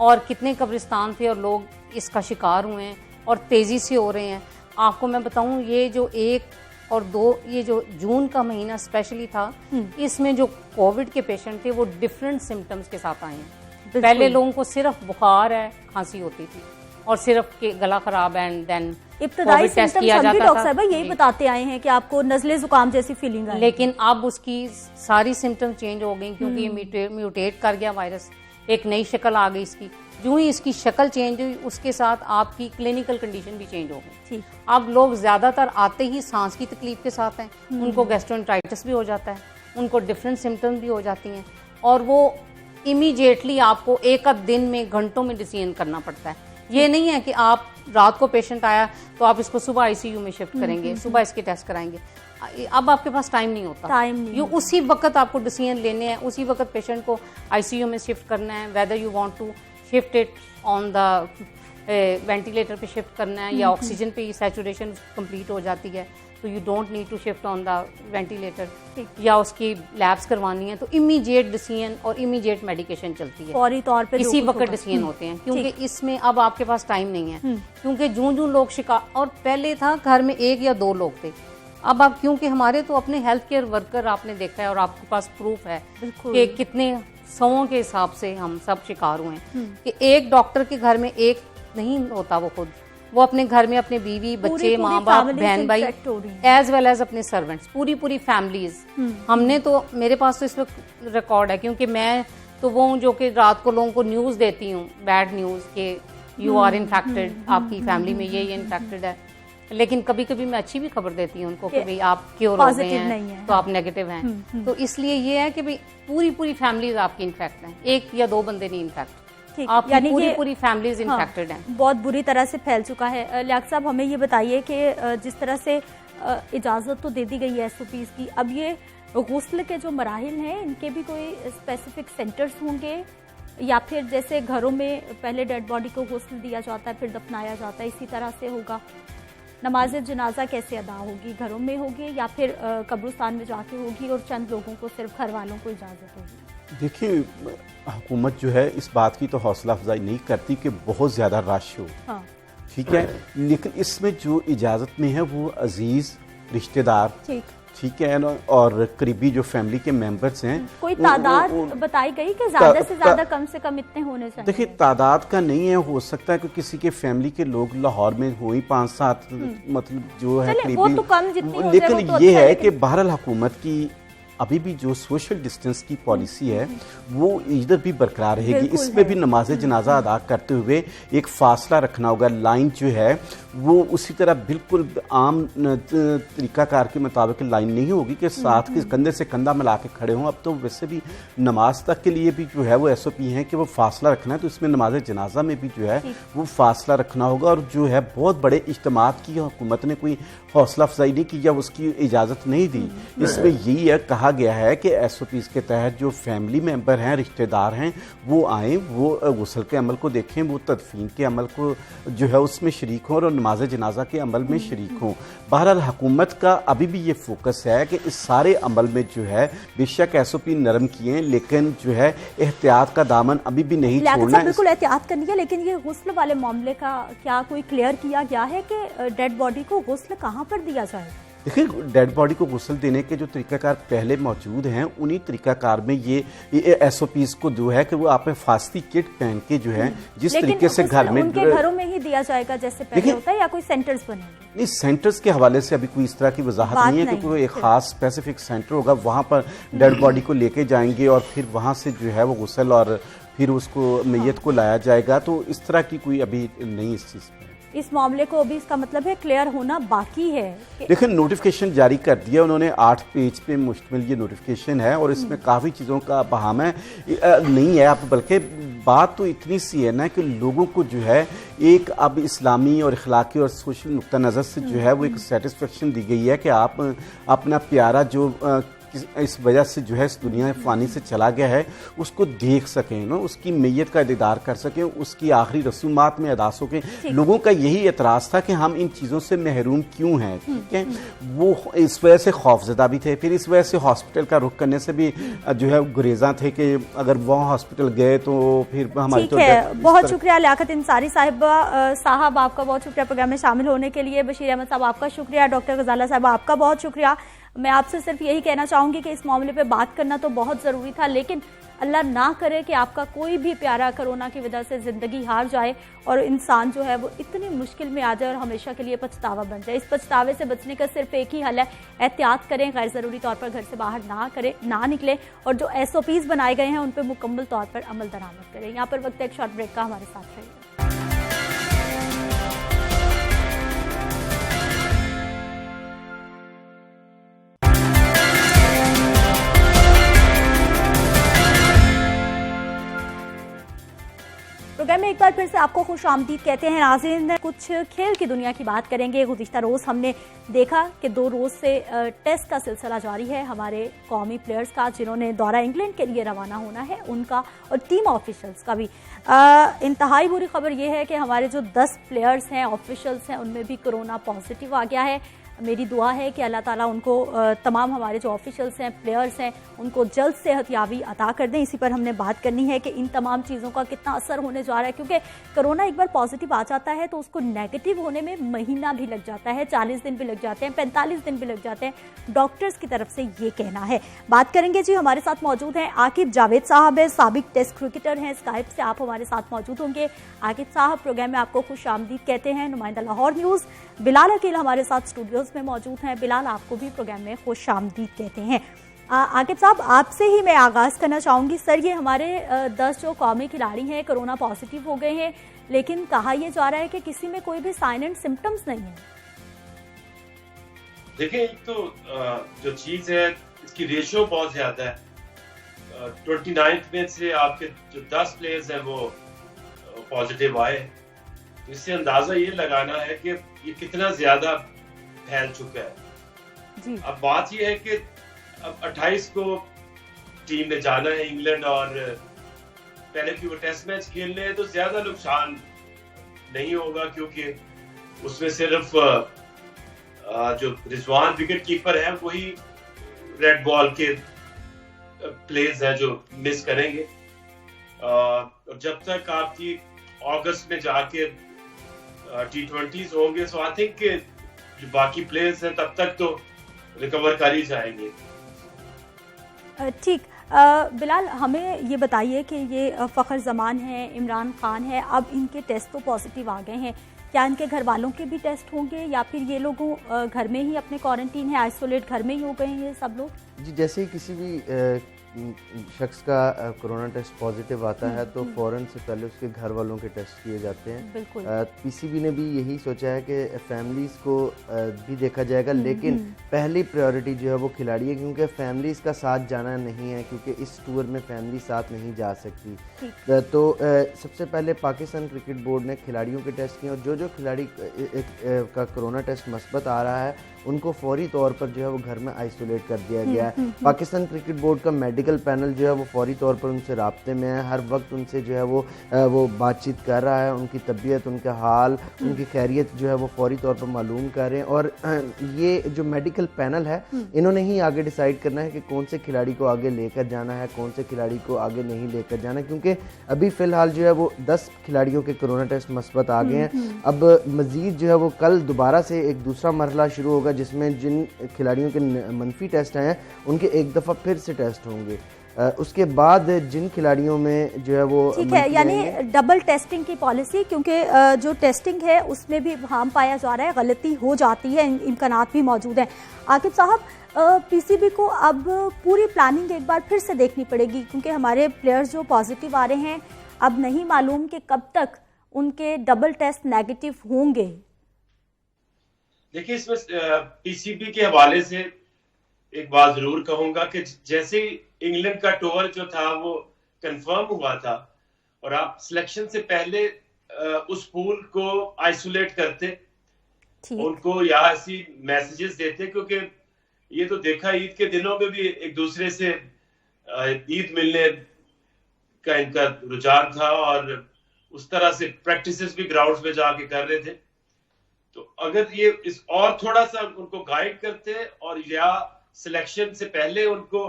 और कितने कब्रिस्तान थे और लोग इसका शिकार हुए हैं और तेज़ी से हो रहे हैं। आपको मैं बताऊं, ये जो 1 और 2 ये जो जून का महीना स्पेशली था, इसमें जो कोविड के पेशेंट थे वो डिफरेंट सिम्टम्स के साथ आए हैं। पहले लोगों को सिर्फ बुखार है, खांसी होती थी और सिर्फ के गला खराब है, एंड देन इब्तदाई सिम्टम्स हम भी डॉक्टर साहब यही बताते आए हैं कि आपको नज़ले जुकाम जैसी फीलिंग आई। लेकिन अब उसकी सारी सिम्टम्स चेंज हो गई क्योंकि ये म्यूटेट कर गया वायरस, एक नई शक्ल आ गई इसकी। जो ही इसकी शक्ल चेंज हुई उसके साथ आपकी क्लिनिकल कंडीशन भी चेंज हो गई। अब लोग ज़्यादातर आते ही सांस की तकलीफ के साथ हैं, उनको गैस्ट्रोएंटेराइटिस भी हो जाता है, उनको डिफरेंट सिम्टम्स भी हो जाती हैं और वो इमीडिएटली आपको एक दिन में, घंटों में डिसीजन करना पड़ता है। ये नहीं है कि आप रात को पेशेंट आया तो आप इसको सुबह आईसीयू में शिफ्ट करेंगे, सुबह इसके टेस्ट कराएंगे। अब आपके पास टाइम नहीं होता, ये उसी वक्त आपको डिसीजन लेने हैं, उसी वक्त पेशेंट को आईसीयू में शिफ्ट करना है, whether you want to shift it on the ventilator पे शिफ्ट करना है या ऑक्सीजन पे सैचुरेशन कंप्लीट हो जाती है तो you don't need to shift on the ventilator, या उसकी लैब्स करवानी है तो इमीडिएट डिसीजन और इमीडिएट मेडिकेशन चलती है, फौरी तौर पे इसी वक्त डिसीजन होते हैं। क्योंकि इसमें अब आपके पास टाइम नहीं है, क्योंकि जूं लोग शिकार, और पहले था घर में 1 या 2 लोग थे, अब आप क्योंकि हमारे तो अपने हेल्थ केयर वर्कर आपने देखा है और आपके पास प्रूफ है कि कितने 100 के हिसाब से हम सब शिकार हुए हैं कि एक डॉक्टर के घर में एक नहीं होता, वो अपने घर में अपने बीवी, बच्चे, माँ बाप, बहन भाई, एज वेल एज अपने सर्वेंट्स, पूरी फैमिलीज। हमने तो, मेरे पास तो इस वक्त रिकॉर्ड है क्योंकि मैं तो वो हूँ जो कि रात को लोगों को न्यूज़ देती हूँ, बैड न्यूज़ के यू आर इन्फेक्टेड, आपकी फैमिली में ये इन्फेक्टेड है, लेकिन कभी कभी मैं अच्छी भी खबर देती हूँ उनको कि भाई आप क्योर हो गए हैं तो आप नेगेटिव हैं। तो इसलिए ये है कि भाई पूरी फैमिलीज आपकी इन्फेक्ट हैं, 1 या 2 बंदे नहीं इन्फेक्ट, यानी पूरी फैमिलीज इन्फेक्टेड हैं। बहुत बुरी तरह से फैल चुका है। लियाकत साहब, हमें ये बताइए कि जिस तरह से इजाज़त तो दे दी गई है SOPs की, अब ये गुस्ल के जो मराहिल हैं इनके भी कोई स्पेसिफिक सेंटर्स होंगे या फिर जैसे घरों में पहले डेड बॉडी को गुस्ल दिया जाता है फिर दफनाया जाता है, इसी तरह से होगा? नमाज जनाजा कैसे अदा होगी, घरों में होगी या फिर कब्रिस्तान में जाके होगी और चंद लोगों को, सिर्फ घर वालों को इजाज़त होगी? देखिए, हुकूमत जो है इस बात की तो हौसला अफजाई नहीं करती कि बहुत ज़्यादा रश हो। हाँ। ठीक है, लेकिन इसमें जो इजाज़त में है वो अजीज़, रिश्तेदार, ठीक है ना, और करीबी जो फैमिली के मेंबर्स हैं। कोई तादाद बताई गई कि ज्यादा से ज्यादा कम से कम इतने होने चाहिए? देखिए, तादाद का नहीं है, हो सकता है कि किसी के फैमिली के लोग लाहौर में हो ही 5-7, मतलब जो है करीबी, वो तो कम जितनी हो लेकिन जाए वो तो ये अच्छा है कि बहरहाल हुकूमत की अभी भी जो सोशल डिस्टेंस की पॉलिसी है वो इधर भी बरकरार रहेगी। इसमें भी नमाज जनाजा अदा करते हुए एक फासला रखना होगा। लाइन जो है वो उसी तरह बिल्कुल आम तरीकाकार के मुताबिक लाइन नहीं होगी कि साथ के कंधे से कंधा मिला के खड़े हों। अब तो वैसे भी नमाज तक के लिए भी जो है वो SOP है कि वो फासला रखना है, तो इसमें नमाज जनाजा में भी जो है वो फासला रखना होगा। और जो है बहुत बड़े इज्तिमात की हुकूमत ने कोई हौसला अफजाई नहीं की या उसकी इजाज़त नहीं दी। इसमें यही है, कहा गया है कि SOPs के तहत जो फैमिली मेंबर हैं, रिश्तेदार हैं, वो आएँ, वो गुस्ल के अमल को देखें, वो तदफीन के अमल को जो है उसमें शरीक हों और नमाज जनाजा के अमल में शरीक हों। बहरहाल हुकूमत का अभी भी ये फोकस है कि इस सारे अमल में जो है बेशक SOP नरम किए, लेकिन जो है एहतियात का दामन अभी भी नहीं छोड़ना है। बिल्कुल एहतियात करनी है, लेकिन ये गुस्ल वाले मामले का क्या कोई क्लियर किया गया है कि डेड बॉडी को गुस्ल कहाँ पर दिया जाए? देखिए, डेड बॉडी को गुस्ल देने के जो तरीकाकार पहले मौजूद हैं, उन्हीं तरीकाकार में ये SOPs को जो है कि वो आपने फास्ती किट पहन के जो है जिस तरीके से घर में, उनके घरों में ही दिया जाएगा जैसे पहले होता है, या कोई सेंटर्स बनेंगे? नहीं, सेंटर्स के हवाले से अभी कोई इस तरह की वजाहत नहीं है कि कोई एक खास स्पेसिफिक सेंटर होगा, वहाँ पर डेड बॉडी को लेके जाएंगे और फिर वहाँ से जो है वो गुस्ल और फिर उसको मैयत को लाया जाएगा। तो इस तरह की कोई अभी नहीं इस चीज़ में। इस मामले को अभी इसका मतलब है क्लियर होना बाकी है। देखिए, नोटिफिकेशन जारी कर दिया उन्होंने, 8 पेज पे मुश्तमिल ये नोटिफिकेशन है और इसमें काफ़ी चीज़ों का बहाम है नहीं है। आप बल्कि बात तो इतनी सी है ना कि लोगों को जो है एक अब इस्लामी और अखलाकी और सोशल नुक्ता नज़र से जो है वो एक सेटिस्फेक्शन दी गई है कि आप अपना प्यारा जो इस वजह से जो है इस दुनिया फ़ानी से चला गया है उसको देख सकें ना, उसकी मैयत का दीदार कर सकें, उसकी आखिरी रसूमात में अदा सकें। लोगों का यही एतराज़ था कि हम इन चीज़ों से महरूम क्यों हैं, ठीक है। वो इस वजह से खौफजदा भी थे, फिर इस वजह से हॉस्पिटल का रुख करने से भी जो है गुरेजा थे कि अगर वहाँ हॉस्पिटल गए तो फिर हमारी तो बहुत शुक्रिया लियाकत अंसारी साहब, आपका बहुत शुक्रिया प्रोग्राम में शामिल होने के लिए। बशीर अहमद साहब आपका शुक्रिया, डॉक्टर गजाला साहब आपका बहुत शुक्रिया। मैं आपसे सिर्फ यही कहना चाहूँगी कि इस मामले पे बात करना तो बहुत ज़रूरी था, लेकिन अल्लाह ना करे कि आपका कोई भी प्यारा कोरोना की वजह से ज़िंदगी हार जाए और इंसान जो है वो इतनी मुश्किल में आ जाए और हमेशा के लिए पछतावा बन जाए। इस पछतावे से बचने का सिर्फ एक ही हल है, एहतियात करें, गैर ज़रूरी तौर पर घर से बाहर ना निकलें और जो SOPs बनाए गए हैं उन पर मुकम्मल तौर पर अमल दरामद करें। यहाँ पर वक्त एक शॉर्ट ब्रेक का, हमारे साथ रहिए। प्रोग्राम में एक बार फिर से आपको खुशामदीद कहते हैं। नाज़रीन, कुछ खेल की दुनिया की बात करेंगे। गुज़िश्ता रोज़ हमने देखा कि 2 रोज़ से टेस्ट का सिलसिला जारी है हमारे कौमी प्लेयर्स का, जिन्होंने दौरा इंग्लैंड के लिए रवाना होना है उनका, और टीम ऑफिशल्स का भी। इंतहाई बुरी खबर यह है कि हमारे जो 10 प्लेयर्स हैं, ऑफिशल्स हैं, उनमें भी कोरोना पॉजिटिव आ गया है। मेरी दुआ है कि अल्लाह ताला उनको, तमाम हमारे जो ऑफिशल्स हैं, प्लेयर्स हैं, उनको जल्द सेहतयाबी अता कर दें। इसी पर हमने बात करनी है कि इन तमाम चीज़ों का कितना असर होने जा रहा है, क्योंकि कोरोना एक बार पॉजिटिव आ जाता है तो उसको नेगेटिव होने में महीना भी लग जाता है, 40 दिन भी लग जाते हैं, 45 दिन भी लग जाते हैं, डॉक्टर्स की तरफ से ये कहना है। बात करेंगे जी, हमारे साथ मौजूद हैं आकिब जावेद साहब है, साबिक टेस्ट क्रिकेटर हैं, स्काइप से आप हमारे साथ मौजूद होंगे। आकिब साहब, प्रोग्राम में आपको खुशामदीद कहते हैं। नुमाइंदा लाहौर न्यूज़ बिलाल अकील हमारे साथ स्टूडियोज़ में मौजूद हैं। बिलाल, आपको भी प्रोग्राम में खुशामदीद कहते हैं। आकिब साहब, आपसे ही मैं आगाज़ करना चाहूँगी। सर, ये हमारे 10 जो कौमी खिलाड़ी हैं कोरोना पॉजिटिव हो गए हैं, लेकिन कहा यह जा रहा है कि किसी में कोई भी साइन एंड सिम्टम्स नहीं है। देखिए, एक तो जो चीज़ है इसकी रेशियो बहुत ज़्यादा है। 29 में से आपके जो 10 प्लेयर्स हैं वो पॉजिटिव आए, तो इससे अंदाज़ा ये लगाना है कि ये कितना ज़्यादा फैल चुका है जी। अब बात ये है कि अब 28 को टीम ने जाना है इंग्लैंड, और पहले कि वो टेस्ट मैच खेलने हैं तो ज्यादा नुकसान नहीं होगा, क्योंकि उसमें सिर्फ जो रिजवान विकेट कीपर है वही रेड बॉल के प्लेज है जो मिस करेंगे। और जब तक आपकी अगस्त में जाके T20s होंगे, सो आई थिंक जो बाकी प्लेयर्स हैं तब तक तो रिकवर कर ही जाएंगे। ठीक, बिलाल हमें ये बताइए कि ये फ़खर जमान है, इमरान खान है, अब इनके टेस्ट तो पॉजिटिव आ गए हैं, क्या इनके घर वालों के भी टेस्ट होंगे या फिर ये लोगों घर में ही अपने क्वारंटीन है, आइसोलेट घर में ही हो गए हैं ये सब लोग? जी, जैसे ही किसी भी शख्स का कोरोना टेस्ट पॉजिटिव आता है तो फ़ौरन से पहले उसके घर वालों के टेस्ट किए जाते हैं। बिल्कुल। पीसीबी ने भी यही सोचा है कि फैमिलीज़ को भी देखा जाएगा, लेकिन पहली प्रायोरिटी जो है वो खिलाड़ी है, क्योंकि फैमिलीज़ का साथ जाना नहीं है, क्योंकि इस टूर में फैमिली साथ नहीं जा सकती। तो सबसे पहले पाकिस्तान क्रिकेट बोर्ड ने खिलाड़ियों के टेस्ट किए और जो जो खिलाड़ी का कोरोना टेस्ट मस्बत आ रहा है उनको फौरी तौर पर जो है वो घर में आइसोलेट कर दिया गया है। पाकिस्तान क्रिकेट बोर्ड का मेडिकल पैनल जो है वो फौरी तौर पर उनसे राब्ते में है, हर वक्त उनसे जो है वो बातचीत कर रहा है, उनकी तबीयत, उनका हाल, उनकी खैरियत जो है वो फौरी तौर पर मालूम कर रहे हैं। और ये जो मेडिकल पैनल है इन्होंने ही आगे डिसाइड करना है कि कौन से खिलाड़ी को आगे लेकर जाना है, कौन से खिलाड़ी को आगे नहीं लेकर जाना, क्योंकि अभी फ़िलहाल जो है वो 10 खिलाड़ियों के कोरोना टेस्ट मस्बत आ गए हैं। अब मज़ीद जो है वो कल दोबारा से एक दूसरा मरहला शुरू होगा जिसमें जिन खिलाड़ियों के मनफी टेस्ट आए हैं उनके एक दफ़ा फिर से टेस्ट होंगे। उसके बाद जिन खिलाड़ियों में जो है वो ठीक है, यानी डबल टेस्टिंग की पॉलिसी, क्योंकि जो टेस्टिंग है उसमें भी हार्म पाया जा रहा है, गलती हो जाती है, इम्कानात भी मौजूद हैं। आकिब साहब, पीसीबी को अब पूरी प्लानिंग एक बार फिर से देखनी पड़ेगी, क्योंकि हमारे प्लेयर्स जो पॉजिटिव आ रहे हैं अब नहीं मालूम कि कब तक उनके डबल टेस्ट नेगेटिव होंगे। देखिए, इसमें पीसीबी के हवाले से एक बात जरूर कहूंगा कि जैसे इंग्लैंड का टूर जो था वो कंफर्म हुआ था और आप सिलेक्शन से पहले उस पूल को आइसोलेट करते, उनको या ऐसी मैसेजेस देते, क्योंकि ये तो देखा ईद के दिनों में भी एक दूसरे से ईद मिलने का इनका रुझान था और उस तरह से प्रैक्टिसेस भी ग्राउंड्स में जाके कर रहे थे। तो अगर ये इस और थोड़ा सा उनको गाइड करते और या सिलेक्शन से पहले उनको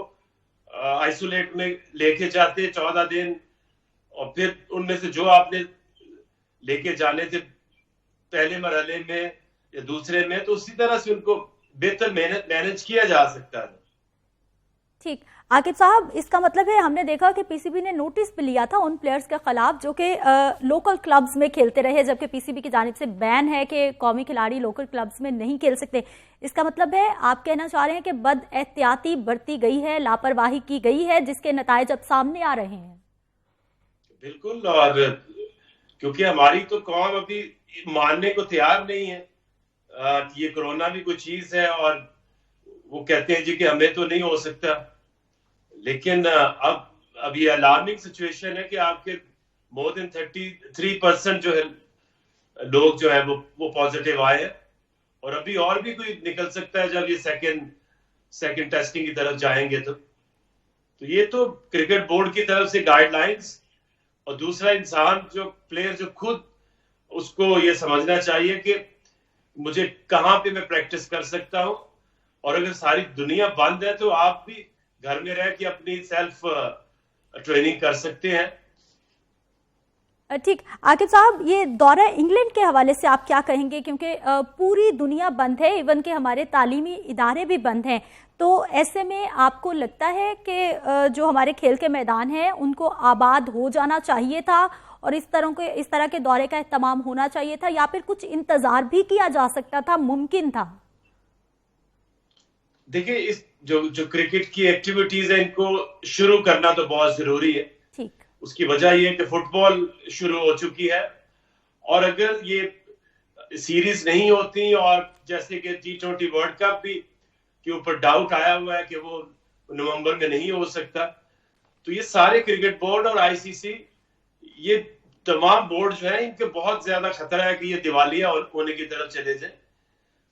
आइसोलेट में लेके जाते 14 दिन और फिर उनमें से जो आपने लेके जाने थे पहले मरहले में या दूसरे में, तो उसी तरह से उनको बेहतर मैनेज किया जा सकता है। ठीक, आकिब साहब, इसका मतलब है हमने देखा कि पीसीबी ने नोटिस भी लिया था उन प्लेयर्स के खिलाफ जो कि लोकल क्लब्स में खेलते रहे, जबकि पीसीबी की जानिब से बैन है कि कौमी खिलाड़ी लोकल क्लब्स में नहीं खेल सकते। इसका मतलब है आप कहना चाह रहे हैं कि बद एहतियाती बरती गई है, लापरवाही की गई है, जिसके नताइज अब सामने आ रहे हैं। बिल्कुल, और क्योंकि हमारी तो कौम अभी मानने को तैयार नहीं है कि ये कोरोना भी कोई चीज है, और वो कहते हैं जी कि हमें तो नहीं हो सकता, लेकिन अब ये अलार्मिंग सिचुएशन है कि आपके मोर देन 33% जो है लोग जो है वो पॉजिटिव आए हैं, और अभी और भी कोई निकल सकता है जब ये सेकंड टेस्टिंग की तरफ जाएंगे। तो ये तो क्रिकेट बोर्ड की तरफ से गाइडलाइंस, और दूसरा इंसान जो प्लेयर जो खुद उसको ये समझना चाहिए कि मुझे कहाँ पे मैं प्रैक्टिस कर सकता हूँ, और अगर सारी दुनिया बंद है तो आप भी घर में रह के अपनी सेल्फ ट्रेनिंग कर सकते हैं। ठीक, आकिब साहब, ये दौरा इंग्लैंड के हवाले से आप क्या कहेंगे, क्योंकि पूरी दुनिया बंद है, इवन के हमारे तालीमी इदारे भी बंद हैं, तो ऐसे में आपको लगता है कि जो हमारे खेल के मैदान हैं उनको आबाद हो जाना चाहिए था और इस तरह के दौरे का एहतमाम होना चाहिए था, या फिर कुछ इंतजार भी किया जा सकता था, मुमकिन था? देखिए, इस जो क्रिकेट की एक्टिविटीज है इनको शुरू करना तो बहुत जरूरी है। ठीक, उसकी वजह यह है कि फुटबॉल शुरू हो चुकी है, और अगर ये सीरीज नहीं होती और जैसे कि T20 वर्ल्ड कप भी के ऊपर डाउट आया हुआ है कि वो नवंबर में नहीं हो सकता, तो ये सारे क्रिकेट बोर्ड और आईसीसी, ये तमाम बोर्ड जो है इनके बहुत ज्यादा खतरा है कि ये दिवालिया होने की तरफ चले जाए।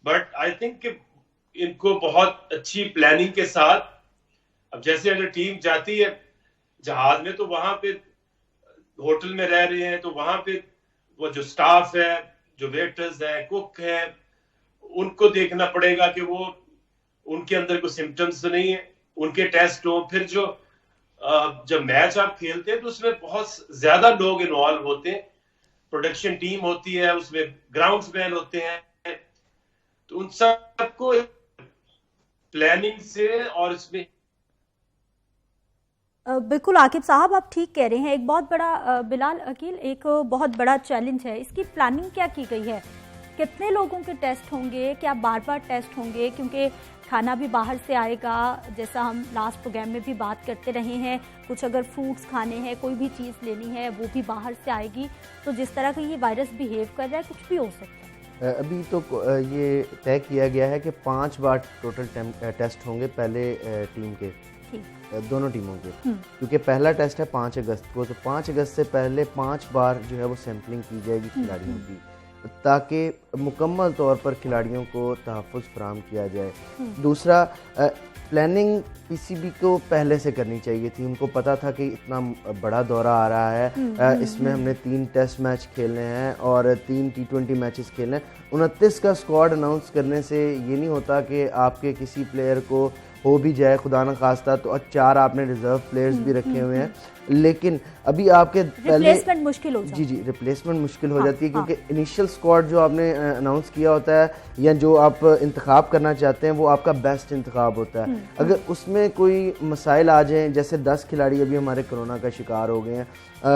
बट आई थिंक इनको बहुत अच्छी प्लानिंग के साथ, अब जैसे अगर टीम जाती है जहाज में तो वहां पे होटल में रह रहे हैं, तो वहां पे वो जो स्टाफ है, जो वेटर्स है, कुक है, उनको देखना पड़ेगा कि वो उनके अंदर कोई सिम्टम्स तो नहीं है, उनके टेस्ट हो। फिर जो जब मैच आप खेलते हैं तो उसमें बहुत ज्यादा लोग इन्वॉल्व होते हैं, प्रोडक्शन टीम होती है, उसमें ग्राउंड्समैन होते हैं, तो उन सबको प्लानिंग से और इसमें बिल्कुल आकिब साहब आप ठीक कह रहे हैं। एक बहुत बड़ा बिलाल अकील, एक बहुत बड़ा चैलेंज है, इसकी प्लानिंग क्या की गई है? कितने लोगों के टेस्ट होंगे? क्या बार बार टेस्ट होंगे? क्योंकि खाना भी बाहर से आएगा, जैसा हम लास्ट प्रोग्राम में भी बात करते रहे हैं, कुछ अगर फ्रूट्स खाने हैं, कोई भी चीज़ लेनी है वो भी बाहर से आएगी। तो जिस तरह का ये वायरस बिहेव कर रहा है कुछ भी हो सकता है। अभी तो ये तय किया गया है कि 5 बार टोटल टेस्ट होंगे पहले टीम के, दोनों टीमों के, क्योंकि पहला टेस्ट है 5 अगस्त को, तो 5 अगस्त से पहले 5 बार जो है वो सैम्पलिंग की जाएगी खिलाड़ियों की, ताकि मुकम्मल तौर पर खिलाड़ियों को तहफ़्फ़ुज़ फराहम किया जाए। दूसरा, प्लानिंग पीसीबी को पहले से करनी चाहिए थी। उनको पता था कि इतना बड़ा दौरा आ रहा है, इसमें हमने 3 टेस्ट मैच खेलने हैं और 3 T20 मैचेस खेलने हैं। 29 का स्क्वाड अनाउंस करने से ये नहीं होता कि आपके किसी प्लेयर को हो भी जाए खुदा न खास्ता, तो 4 आपने रिजर्व प्लेयर्स भी रखे हुए हैं, लेकिन अभी आपके रिप्लेसमेंट मुश्किल हो जाती है। जी रिप्लेसमेंट मुश्किल हो जाती है, क्योंकि इनिशियल स्क्वाड जो आपने अनाउंस किया होता है या जो आप इंतखाब करना चाहते हैं वो आपका बेस्ट इंतखाब होता है। अगर उसमें कोई मसाइल आ जाएं, जैसे 10 खिलाड़ी अभी हमारे कोरोना का शिकार हो गए हैं,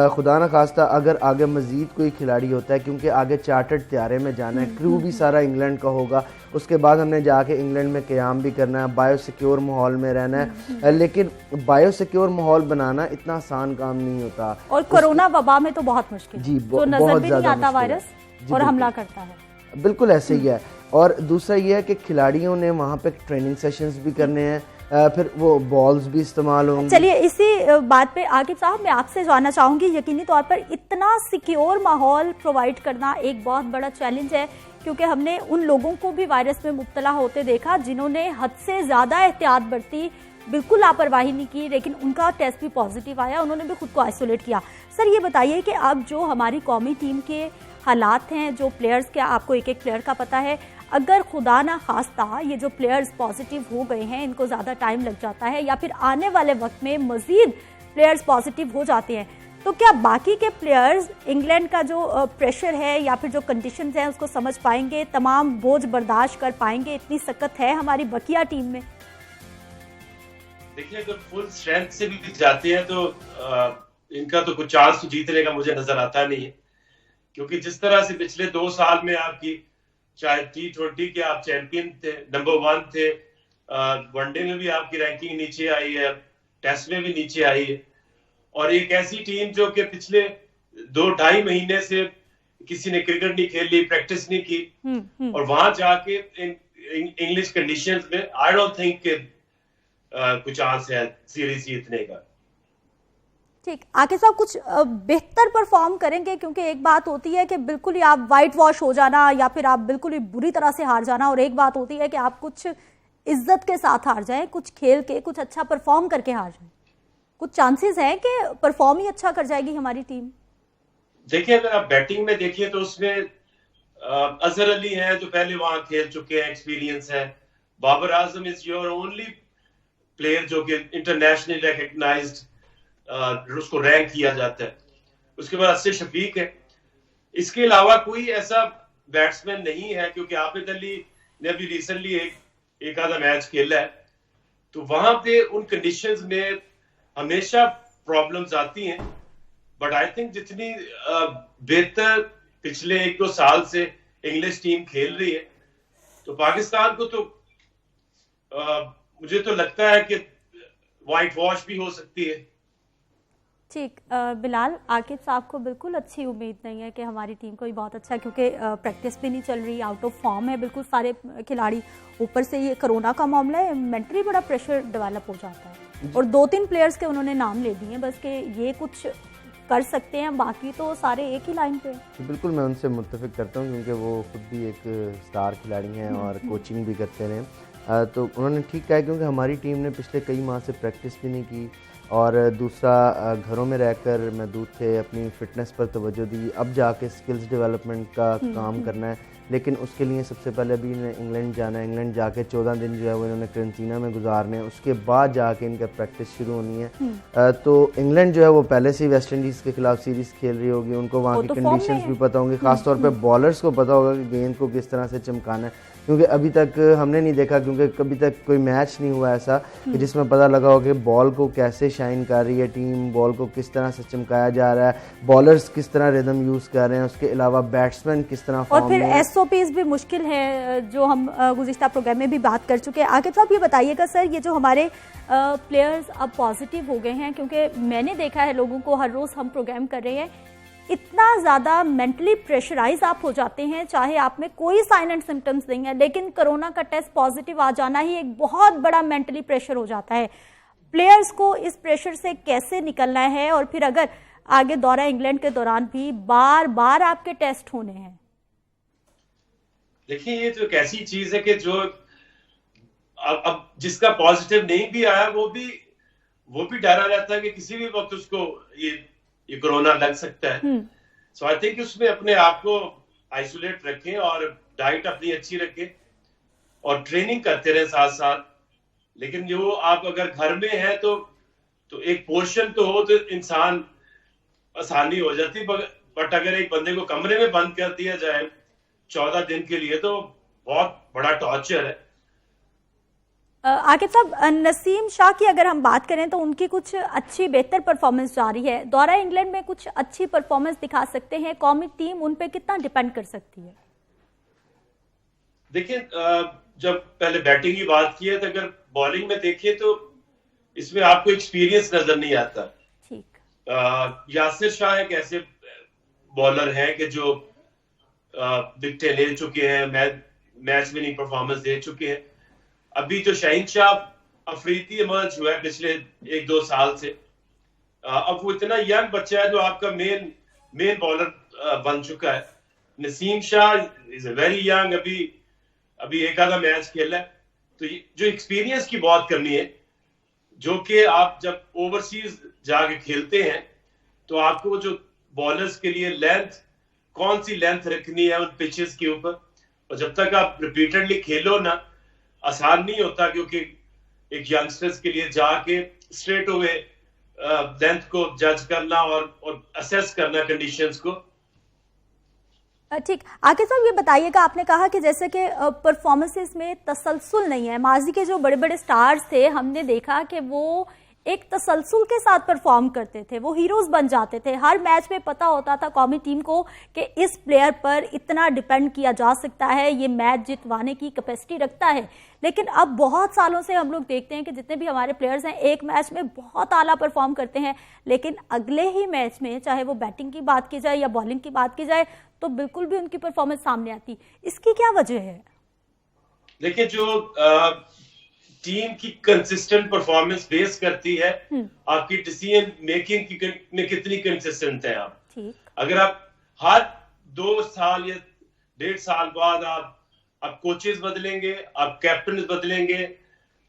खुदा न खास्ता अगर आगे मज़ीद कोई खिलाड़ी होता है, क्योंकि आगे चार्टर्ड त्यारे में जाना है, क्रू भी सारा इंग्लैंड का होगा, उसके बाद हमने जाके इंग्लैंड में क़याम भी करना है, बायोसिक्योर माहौल में रहना है, लेकिन बायोसिक्योर माहौल बनाना इतना आसान काम नहीं होता। और कोरोना वबा में तो बहुत मुश्किल जी, तो नजर भी नहीं आता वायरस और हमला करता है। बिल्कुल ऐसे ही है। और दूसरा ये है कि खिलाड़ियों ने वहाँ पे ट्रेनिंग सेशंस भी करने हैं, फिर वो बॉल्स भी इस्तेमाल होंगे। चलिए इसी बात पे आकिब साहब मैं आपसे जानना चाहूंगी, यकीनी तौर पर इतना सिक्योर माहौल प्रोवाइड करना एक बहुत बड़ा चैलेंज है, क्योंकि हमने उन लोगों को भी वायरस में मुब्तला होते देखा जिन्होंने हद से ज़्यादा एहतियात बरती, बिल्कुल लापरवाही नहीं की, लेकिन उनका टेस्ट भी पॉजिटिव आया, उन्होंने भी खुद को आइसोलेट किया। सर ये बताइए कि अब जो हमारी कौमी टीम के हालात हैं, जो प्लेयर्स के, आपको एक एक प्लेयर का पता है, अगर खुदा ना खास्ता ये जो प्लेयर्स पॉजिटिव हो गए हैं, इनको ज़्यादा टाइम लग जाता है या फिर आने वाले वक्त में मज़ीद प्लेयर्स पॉजिटिव हो जाते हैं, तो क्या बाकी के प्लेयर्स इंग्लैंड का जो प्रेशर है या फिर जो कंडीशंस हैं उसको समझ पाएंगे, तमाम बोझ बर्दाश्त कर पाएंगे? इतनी सख्त है हमारी बकिया टीम में। देखिए अगर फुल स्ट्रेंथ से भी जाते हैं तो इनका तो कुछ चांस जीतने का मुझे नजर आता नहीं है, क्योंकि जिस तरह से पिछले 2 साल में आपकी चाहे T20 के आप चैंपियन थे, नंबर 1 थे, वनडे में भी आपकी रैंकिंग नीचे आई है, टेस्ट में भी नीचे आई है, और एक ऐसी टीम जो कि पिछले 2-2.5 महीने से किसी ने क्रिकेट नहीं खेली, प्रैक्टिस नहीं की, और वहां जाके इंग्लिश कंडीशंस में आई डोंट थिंक कुछ चांस है सीरीज जीतने का। ठीक, आके साहब कुछ बेहतर परफॉर्म करेंगे, क्योंकि एक बात होती है कि बिल्कुल ही आप वाइट वॉश हो जाना या फिर आप बिल्कुल ही बुरी तरह से हार जाना, और एक बात होती है कि आप कुछ इज्जत के साथ हार जाएं, कुछ खेल के कुछ अच्छा परफॉर्म करके हार जाएं। कुछ चांसेस हैं कि परफॉर्म ही अच्छा कर जाएगी हमारी टीम? देखिए अगर आप बैटिंग में देखिए तो उसमें अजहर अली हैं जो पहले वहां खेल चुके हैं, एक्सपीरियंस है। Babar Azam is your only player जो कि इंटरनेशनली रिकॉग्नाइज्ड, उसको रैंक किया जाता है। उसके बाद असद शफीक है। इसके अलावा कोई ऐसा बैट्समैन नहीं है, क्योंकि आबिद अली ने अभी रिसेंटली एक आधा मैच खेला है, तो वहां पे उन कंडीशंस में हमेशा प्रॉब्लम्स आती हैं। बट आई थिंक जितनी बेहतर पिछले 1-2 साल से इंग्लिश टीम खेल रही है, तो पाकिस्तान को तो मुझे तो लगता है कि व्हाइट वॉश भी हो सकती है। ठीक, बिलाल, आकिब साहब को बिल्कुल अच्छी उम्मीद नहीं है कि हमारी टीम को ही बहुत अच्छा, क्योंकि प्रैक्टिस भी नहीं चल रही, आउट ऑफ फॉर्म है बिल्कुल सारे खिलाड़ी, ऊपर से ये कोरोना का मामला है, मेंटली बड़ा प्रेशर डेवलप हो जाता है। और 2-3 प्लेयर्स के उन्होंने नाम ले दिए बस के ये कुछ कर सकते हैं, बाकी तो सारे एक ही लाइन पे। बिल्कुल मैं उनसे मुत्तफिक करता हूँ, क्योंकि वो खुद भी एक स्टार खिलाड़ी हैं और कोचिंग भी करते रहे, तो उन्होंने ठीक कहा, क्योंकि हमारी टीम ने पिछले कई माह से प्रैक्टिस भी नहीं की, और दूसरा घरों में रहकर महदूद थे, अपनी फ़िटनेस पर तवज्जो दी, अब जाके स्किल्स डेवलपमेंट का काम करना है। लेकिन उसके लिए सबसे पहले अभी इन्हें इंग्लैंड जाना है। इंग्लैंड जाके 14 दिन जो है वो इन्होंने क्वारंटीना में गुजारने हैं, उसके बाद जाके इनका प्रैक्टिस शुरू होनी है। तो इंग्लैंड जो है वो पहले से ही वेस्ट इंडीज़ के खिलाफ सीरीज़ खेल रही होगी, उनको वहाँ की कंडीशंस भी पता होंगी, खासतौर पर बॉलर्स को पता होगा कि गेंद को किस तरह से चमकाना है, क्योंकि अभी तक हमने नहीं देखा, क्योंकि कभी तक कोई मैच नहीं हुआ ऐसा कि जिसमें पता लगा हो कि बॉल को कैसे शाइन कर रही है टीम, बॉल को किस तरह से चमकाया जा रहा है, बॉलर्स किस तरह रिदम यूज़ कर रहे हैं, उसके अलावा बैट्समैन किस तरह और फिर एसओपीज भी मुश्किल है, जो हम गुज़िश्ता प्रोग्राम में भी बात कर चुके हैं। आगे तो आप ये बताइएगा सर, ये जो हमारे प्लेयर्स अब पॉजिटिव हो गए हैं, क्योंकि मैंने देखा है लोगों को, हर रोज़ हम प्रोग्राम कर रहे हैं, इतना ज़्यादा मेंटली प्रेशराइज आप हो जाते हैं, चाहे आप में कोई साइन एंड सिम्टम्स नहीं है, लेकिन कोरोना का टेस्ट पॉजिटिव आ जाना ही एक बहुत बड़ा मेंटली प्रेशर हो जाता है। प्लेयर्स को इस प्रेशर से कैसे निकलना है, और फिर अगर आगे दौरा इंग्लैंड के दौरान भी बार बार आपके टेस्ट होने हैं? देखिए, ये तो एक ऐसी चीज है कि जो अब जिसका पॉजिटिव नहीं भी आया वो भी डरा रहता है कि किसी भी वक्त उसको ये कोरोना लग सकता है। सो आई थिंक उसमें अपने आप को आइसोलेट रखें और डाइट अपनी अच्छी रखें और ट्रेनिंग करते रहे साथ साथ। लेकिन जो आप अगर घर में है तो एक पोर्शन तो हो तो इंसान आसानी हो जाती, बट अगर एक बंदे को कमरे में बंद कर दिया जाए 14 दिन के लिए तो बहुत बड़ा टॉर्चर है। आकिब साहब, नसीम शाह की अगर हम बात करें तो उनकी कुछ अच्छी बेहतर परफॉर्मेंस जारी है, दौरा इंग्लैंड में कुछ अच्छी परफॉर्मेंस दिखा सकते हैं, कौमी टीम उन पे कितना डिपेंड कर सकती है? देखिए, जब पहले बैटिंग की बात की है तो अगर बॉलिंग में देखिए तो इसमें आपको एक्सपीरियंस नजर नहीं आता। ठीक। यासिर शाह एक ऐसे बॉलर हैं कि जो विकेटें ले चुके हैं, मैच विनिंग परफॉर्मेंस दे चुके हैं। अभी जो शाहीन शाह अफरीदी इमर्ज हुआ है पिछले 1-2 साल से, अब वो इतना यंग बच्चा है जो आपका मेन बॉलर बन चुका है। Naseem Shah is a very young, अभी एक आधा मैच खेला है, तो जो एक्सपीरियंस की बहुत कमी है, जो कि आप जब ओवरसीज जाके खेलते हैं तो आपको जो बॉलर्स के लिए कौन सी लेंथ रखनी है उन पिचेस के ऊपर, और जब तक आप रिपीटेडली खेलो ना, आसान नहीं होता, क्योंकि एक यंगस्टर्स के लिए जाके स्ट्रेट अवे लेंथ को जज करना और असेस करना कंडीशंस को। ठीक। आकिब साहब, ये बताइएगा, आपने कहा कि जैसे कि परफॉर्मेंसेस में तसलसल नहीं है, माजी के जो बड़े बड़े स्टार्स थे हमने देखा कि वो एक तसलसल के साथ परफॉर्म करते थे, वो हीरोज बन जाते थे, हर मैच में पता होता था कौमी टीम को कि इस प्लेयर पर इतना डिपेंड किया जा सकता है, ये मैच जितवाने की कैपेसिटी रखता है। लेकिन अब बहुत सालों से हम लोग देखते हैं कि जितने भी हमारे प्लेयर्स हैं एक मैच में बहुत आला परफॉर्म करते हैं, लेकिन अगले ही मैच में चाहे वो बैटिंग की बात की जाए या बॉलिंग की बात की जाए तो बिल्कुल भी उनकी परफॉर्मेंस सामने आती। इसकी क्या वजह है? देखिए, जो टीम की कंसिस्टेंट परफॉर्मेंस बेस करती है आपकी डिसीजन मेकिंग में कितनी कंसिस्टेंट है आप। अगर आप हर 2 साल या 1.5 साल बाद आप कोचेस बदलेंगे, आप कैप्टन बदलेंगे,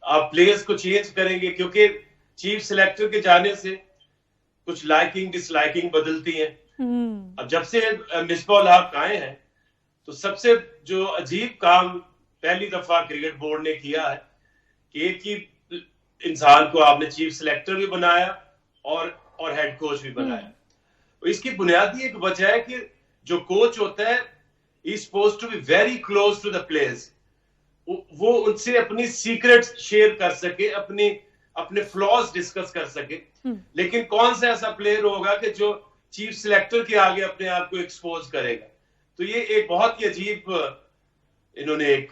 आप प्लेयर्स को चेंज करेंगे, क्योंकि चीफ सिलेक्टर के जाने से कुछ लाइकिंग डिसलाइकिंग बदलती है। अब जब से मिसबाह हक आए हैं तो सबसे जो अजीब काम पहली दफा क्रिकेट बोर्ड ने किया है कि एक ही इंसान को आपने चीफ सिलेक्टर भी बनाया और हेड कोच भी बनाया। तो इसकी बुनियादी एक वजह है कि जो कोच होता है is supposed to be very close to the players, वो उनसे अपनी सीक्रेट शेयर कर सके, अपने फ्लॉज डिस्कस कर सके। लेकिन कौन सा ऐसा प्लेयर होगा कि जो चीफ सिलेक्टर के आगे अपने आप को एक्सपोज करेगा? तो ये एक बहुत ही अजीब इन्होंने एक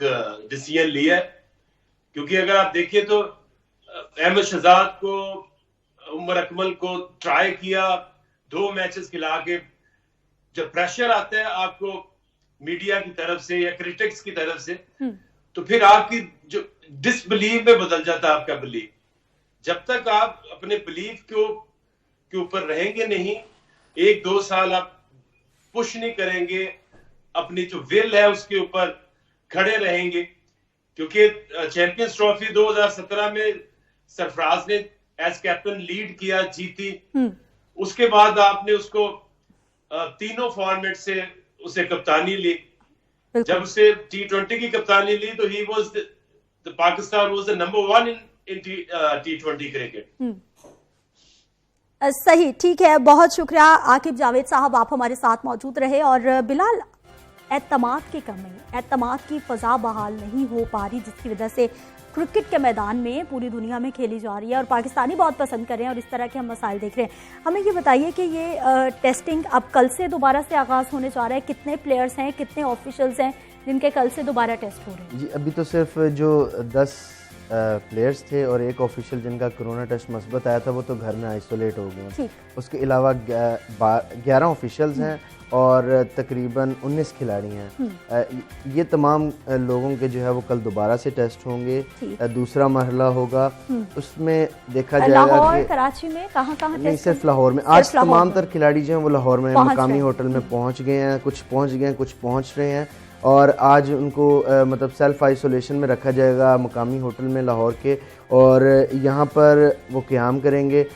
डिसीजन लिया है, क्योंकि अगर आप देखिए तो अहमद शहजाद को, उमर अकमल को ट्राई किया 2 मैचेस खिला के, जब प्रेशर आता है आपको मीडिया की तरफ से या क्रिटिक्स की तरफ से, तो फिर आपकी जो डिसबिलीव में बदल जाता है आपका बिलीव। जब तक आप अपने बिलीव के ऊपर रहेंगे नहीं, 1-2 साल आप पुश नहीं करेंगे, अपनी जो विल है उसके ऊपर खड़े रहेंगे, क्योंकि चैंपियंस ट्रॉफी 2017 में सरफराज ने एज कैप्टन लीड किया, जीती। उसके बाद आपने उसको तीनों फॉर्मेट से उसे कप्तानी ली, जब उससे T20 की कप्तानी ली तो he was the Pakistan was the number 1 in T20 cricket. सही, ठीक है, बहुत शुक्रिया आकिब जावेद साहब, आप हमारे साथ मौजूद रहे। और बिलाल, एतमाद की कमी, एतमाद की फजा बहाल नहीं हो पा रही, जिसकी वजह से क्रिकेट के मैदान में पूरी दुनिया में खेली जा रही है और पाकिस्तानी बहुत पसंद कर रहे हैं और इस तरह के हम मसाइल देख रहे हैं। हमें ये बताइए कि ये टेस्टिंग अब कल से दोबारा से आगाज़ होने जा रहा है, कितने प्लेयर्स हैं, कितने ऑफिशियल्स हैं जिनके कल से दोबारा टेस्ट हो रहे हैं? जी, अभी तो सिर्फ जो 10 प्लेयर्स थे और एक ऑफिशियल जिनका कोरोना टेस्ट मस्बत आया था वो तो घर में आइसोलेट हो गए हैं। उसके अलावा 11 ऑफिशियल्स हैं और तकरीबन 19 खिलाड़ी हैं। ये तमाम लोगों के जो है वो कल दोबारा से टेस्ट होंगे। दूसरा मरहला होगा, उसमें देखा जाएगा लाहौर, कराची में कहाँ नहीं, सिर्फ लाहौर में। आज तमाम तर खिलाड़ी जो हैं वो लाहौर में मकामी होटल में पहुँच गए हैं, कुछ पहुँच गए हैं, कुछ पहुँच रहे हैं और आज उनको मतलब सेल्फ आइसोलेशन में रखा जाएगा मकामी होटल में लाहौर के, और यहाँ पर वो क़याम करेंगे।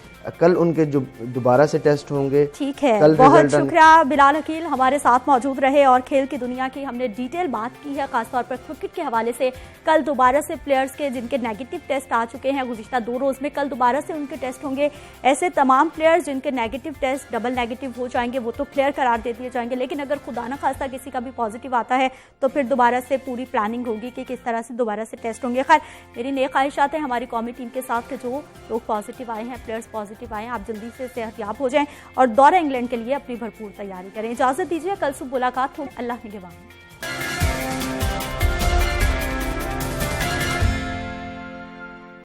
कल उनके जो दोबारा से टेस्ट होंगे। ठीक है, बहुत शुक्रिया बिलाल हकील, हमारे साथ मौजूद रहे और खेल की दुनिया की हमने डिटेल बात की है, खासतौर पर क्रिकेट के हवाले से। कल दोबारा से प्लेयर्स के जिनके नेगेटिव टेस्ट आ चुके हैं गुज़िश्ता 2 रोज़ में, कल दोबारा से उनके टेस्ट होंगे। ऐसे तमाम प्लेयर्स जिनके नेगेटिव टेस्ट डबल नेगेटिव हो जाएंगे वो तो क्लियर करार दे दिए जाएंगे, लेकिन अगर खुदा न खास्ता किसी का भी पॉजिटिव आता है तो फिर दोबारा से पूरी प्लानिंग होगी कि किस तरह से दोबारा से टेस्ट होंगे। खैर, मेरी नेक ख्वाहिशात हैं हमारी कौमी टीम के साथ कि जो लोग पॉजिटिव आए हैं, प्लेयर्स पॉजिटिव आए हैं, आप जल्दी से सेहतयाब हो जाएं और दौरे इंग्लैंड के लिए अपनी भरपूर तैयारी करें। इजाजत दीजिए, कल सुबह मुलाकात हो। अल्लाह निगहबान।